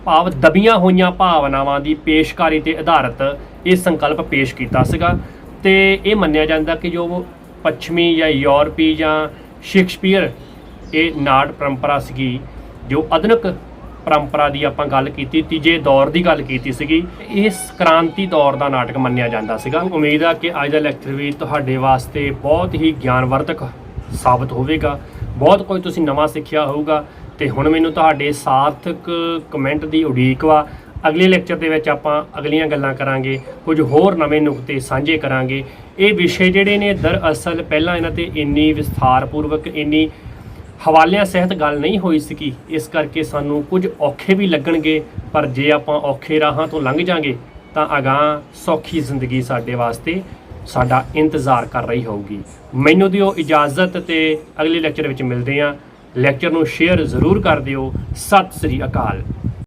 ਭਾਵ ਦਬੀਆਂ ਹੋਈਆਂ ਭਾਵਨਾਵਾਂ ਦੀ ਪੇਸ਼ਕਾਰੀ ਤੇ ਆਧਾਰਿਤ ਇਹ ਸੰਕਲਪ ਪੇਸ਼ ਕੀਤਾ ਸੀਗਾ। ਤੇ ਇਹ ਮੰਨਿਆ ਜਾਂਦਾ ਕਿ ਜੋ ਪੱਛਮੀ ਜਾਂ ਯੂਰਪੀ ਜਾਂ ਸ਼ੇਕਸਪੀਅਰ ਇਹ ਨਾਟ ਪਰੰਪਰਾ ਸੀਗੀ, ਜੋ ਆਧੁਨਿਕ ਪਰੰਪਰਾ ਦੀ ਆਪਾਂ ਗੱਲ ਕੀਤੀ, ਤੀਜੇ ਦੌਰ ਦੀ ਗੱਲ ਕੀਤੀ ਸੀਗੀ, ਇਸ ਕ੍ਰਾਂਤੀ ਦੌਰ ਦਾ ਨਾਟਕ ਮੰਨਿਆ ਜਾਂਦਾ ਸੀਗਾ। ਉਮੀਦ ਆ ਕਿ ਅੱਜ ਦਾ ਲੈਕਚਰ ਵੀ ਤੁਹਾਡੇ ਵਾਸਤੇ ਬਹੁਤ ਹੀ ਗਿਆਨਵਰਧਕ ਸਾਬਤ ਹੋਵੇਗਾ, ਬਹੁਤ ਕੁਝ ਤੁਸੀਂ ਨਵਾਂ ਸਿੱਖਿਆ ਹੋਊਗਾ। ਤੇ ਹੁਣ ਮੈਨੂੰ ਤੁਹਾਡੇ ਸਾਰਥਕ ਕਮੈਂਟ ਦੀ ਉਡੀਕ ਵਾ। ਅਗਲੇ ਲੈਕਚਰ ਦੇ ਵਿੱਚ ਆਪਾਂ ਅਗਲੀਆਂ ਗੱਲਾਂ ਕਰਾਂਗੇ, ਕੁਝ ਹੋਰ ਨਵੇਂ ਨੁਕਤੇ ਸਾਂਝੇ ਕਰਾਂਗੇ। ਇਹ ਵਿਸ਼ੇ ਜਿਹੜੇ ਨੇ ਦਰਅਸਲ ਪਹਿਲਾਂ ਇਹਨਾਂ ਤੇ ਇੰਨੀ ਵਿਸਥਾਰਪੂਰਵਕ, ਇੰਨੀ ਹਵਾਲਿਆਂ ਸਹਿਤ ਗੱਲ ਨਹੀਂ ਹੋਈ ਸੀਗੀ, ਇਸ ਕਰਕੇ ਸਾਨੂੰ ਕੁਝ ਔਖੇ ਵੀ ਲੱਗਣਗੇ। ਪਰ ਜੇ ਆਪਾਂ ਔਖੇ ਰਾਹਾਂ ਤੋਂ ਲੰਘ ਜਾਾਂਗੇ ਤਾਂ ਅਗਾਂਹ ਸੌਖੀ ਜ਼ਿੰਦਗੀ ਸਾਡੇ ਵਾਸਤੇ ਸਾਡਾ ਇੰਤਜ਼ਾਰ ਕਰ ਰਹੀ ਹੋਊਗੀ। ਮੈਨੂੰ ਦਿਓ ਇਜਾਜ਼ਤ ਤੇ ਅਗਲੇ ਲੈਕਚਰ ਵਿੱਚ ਮਿਲਦੇ ਹਾਂ। ਲੈਕਚਰ ਨੂੰ ਸ਼ੇਅਰ ਜ਼ਰੂਰ ਕਰ ਦਿਓ। ਸਤਿ ਸ੍ਰੀ ਅਕਾਲ।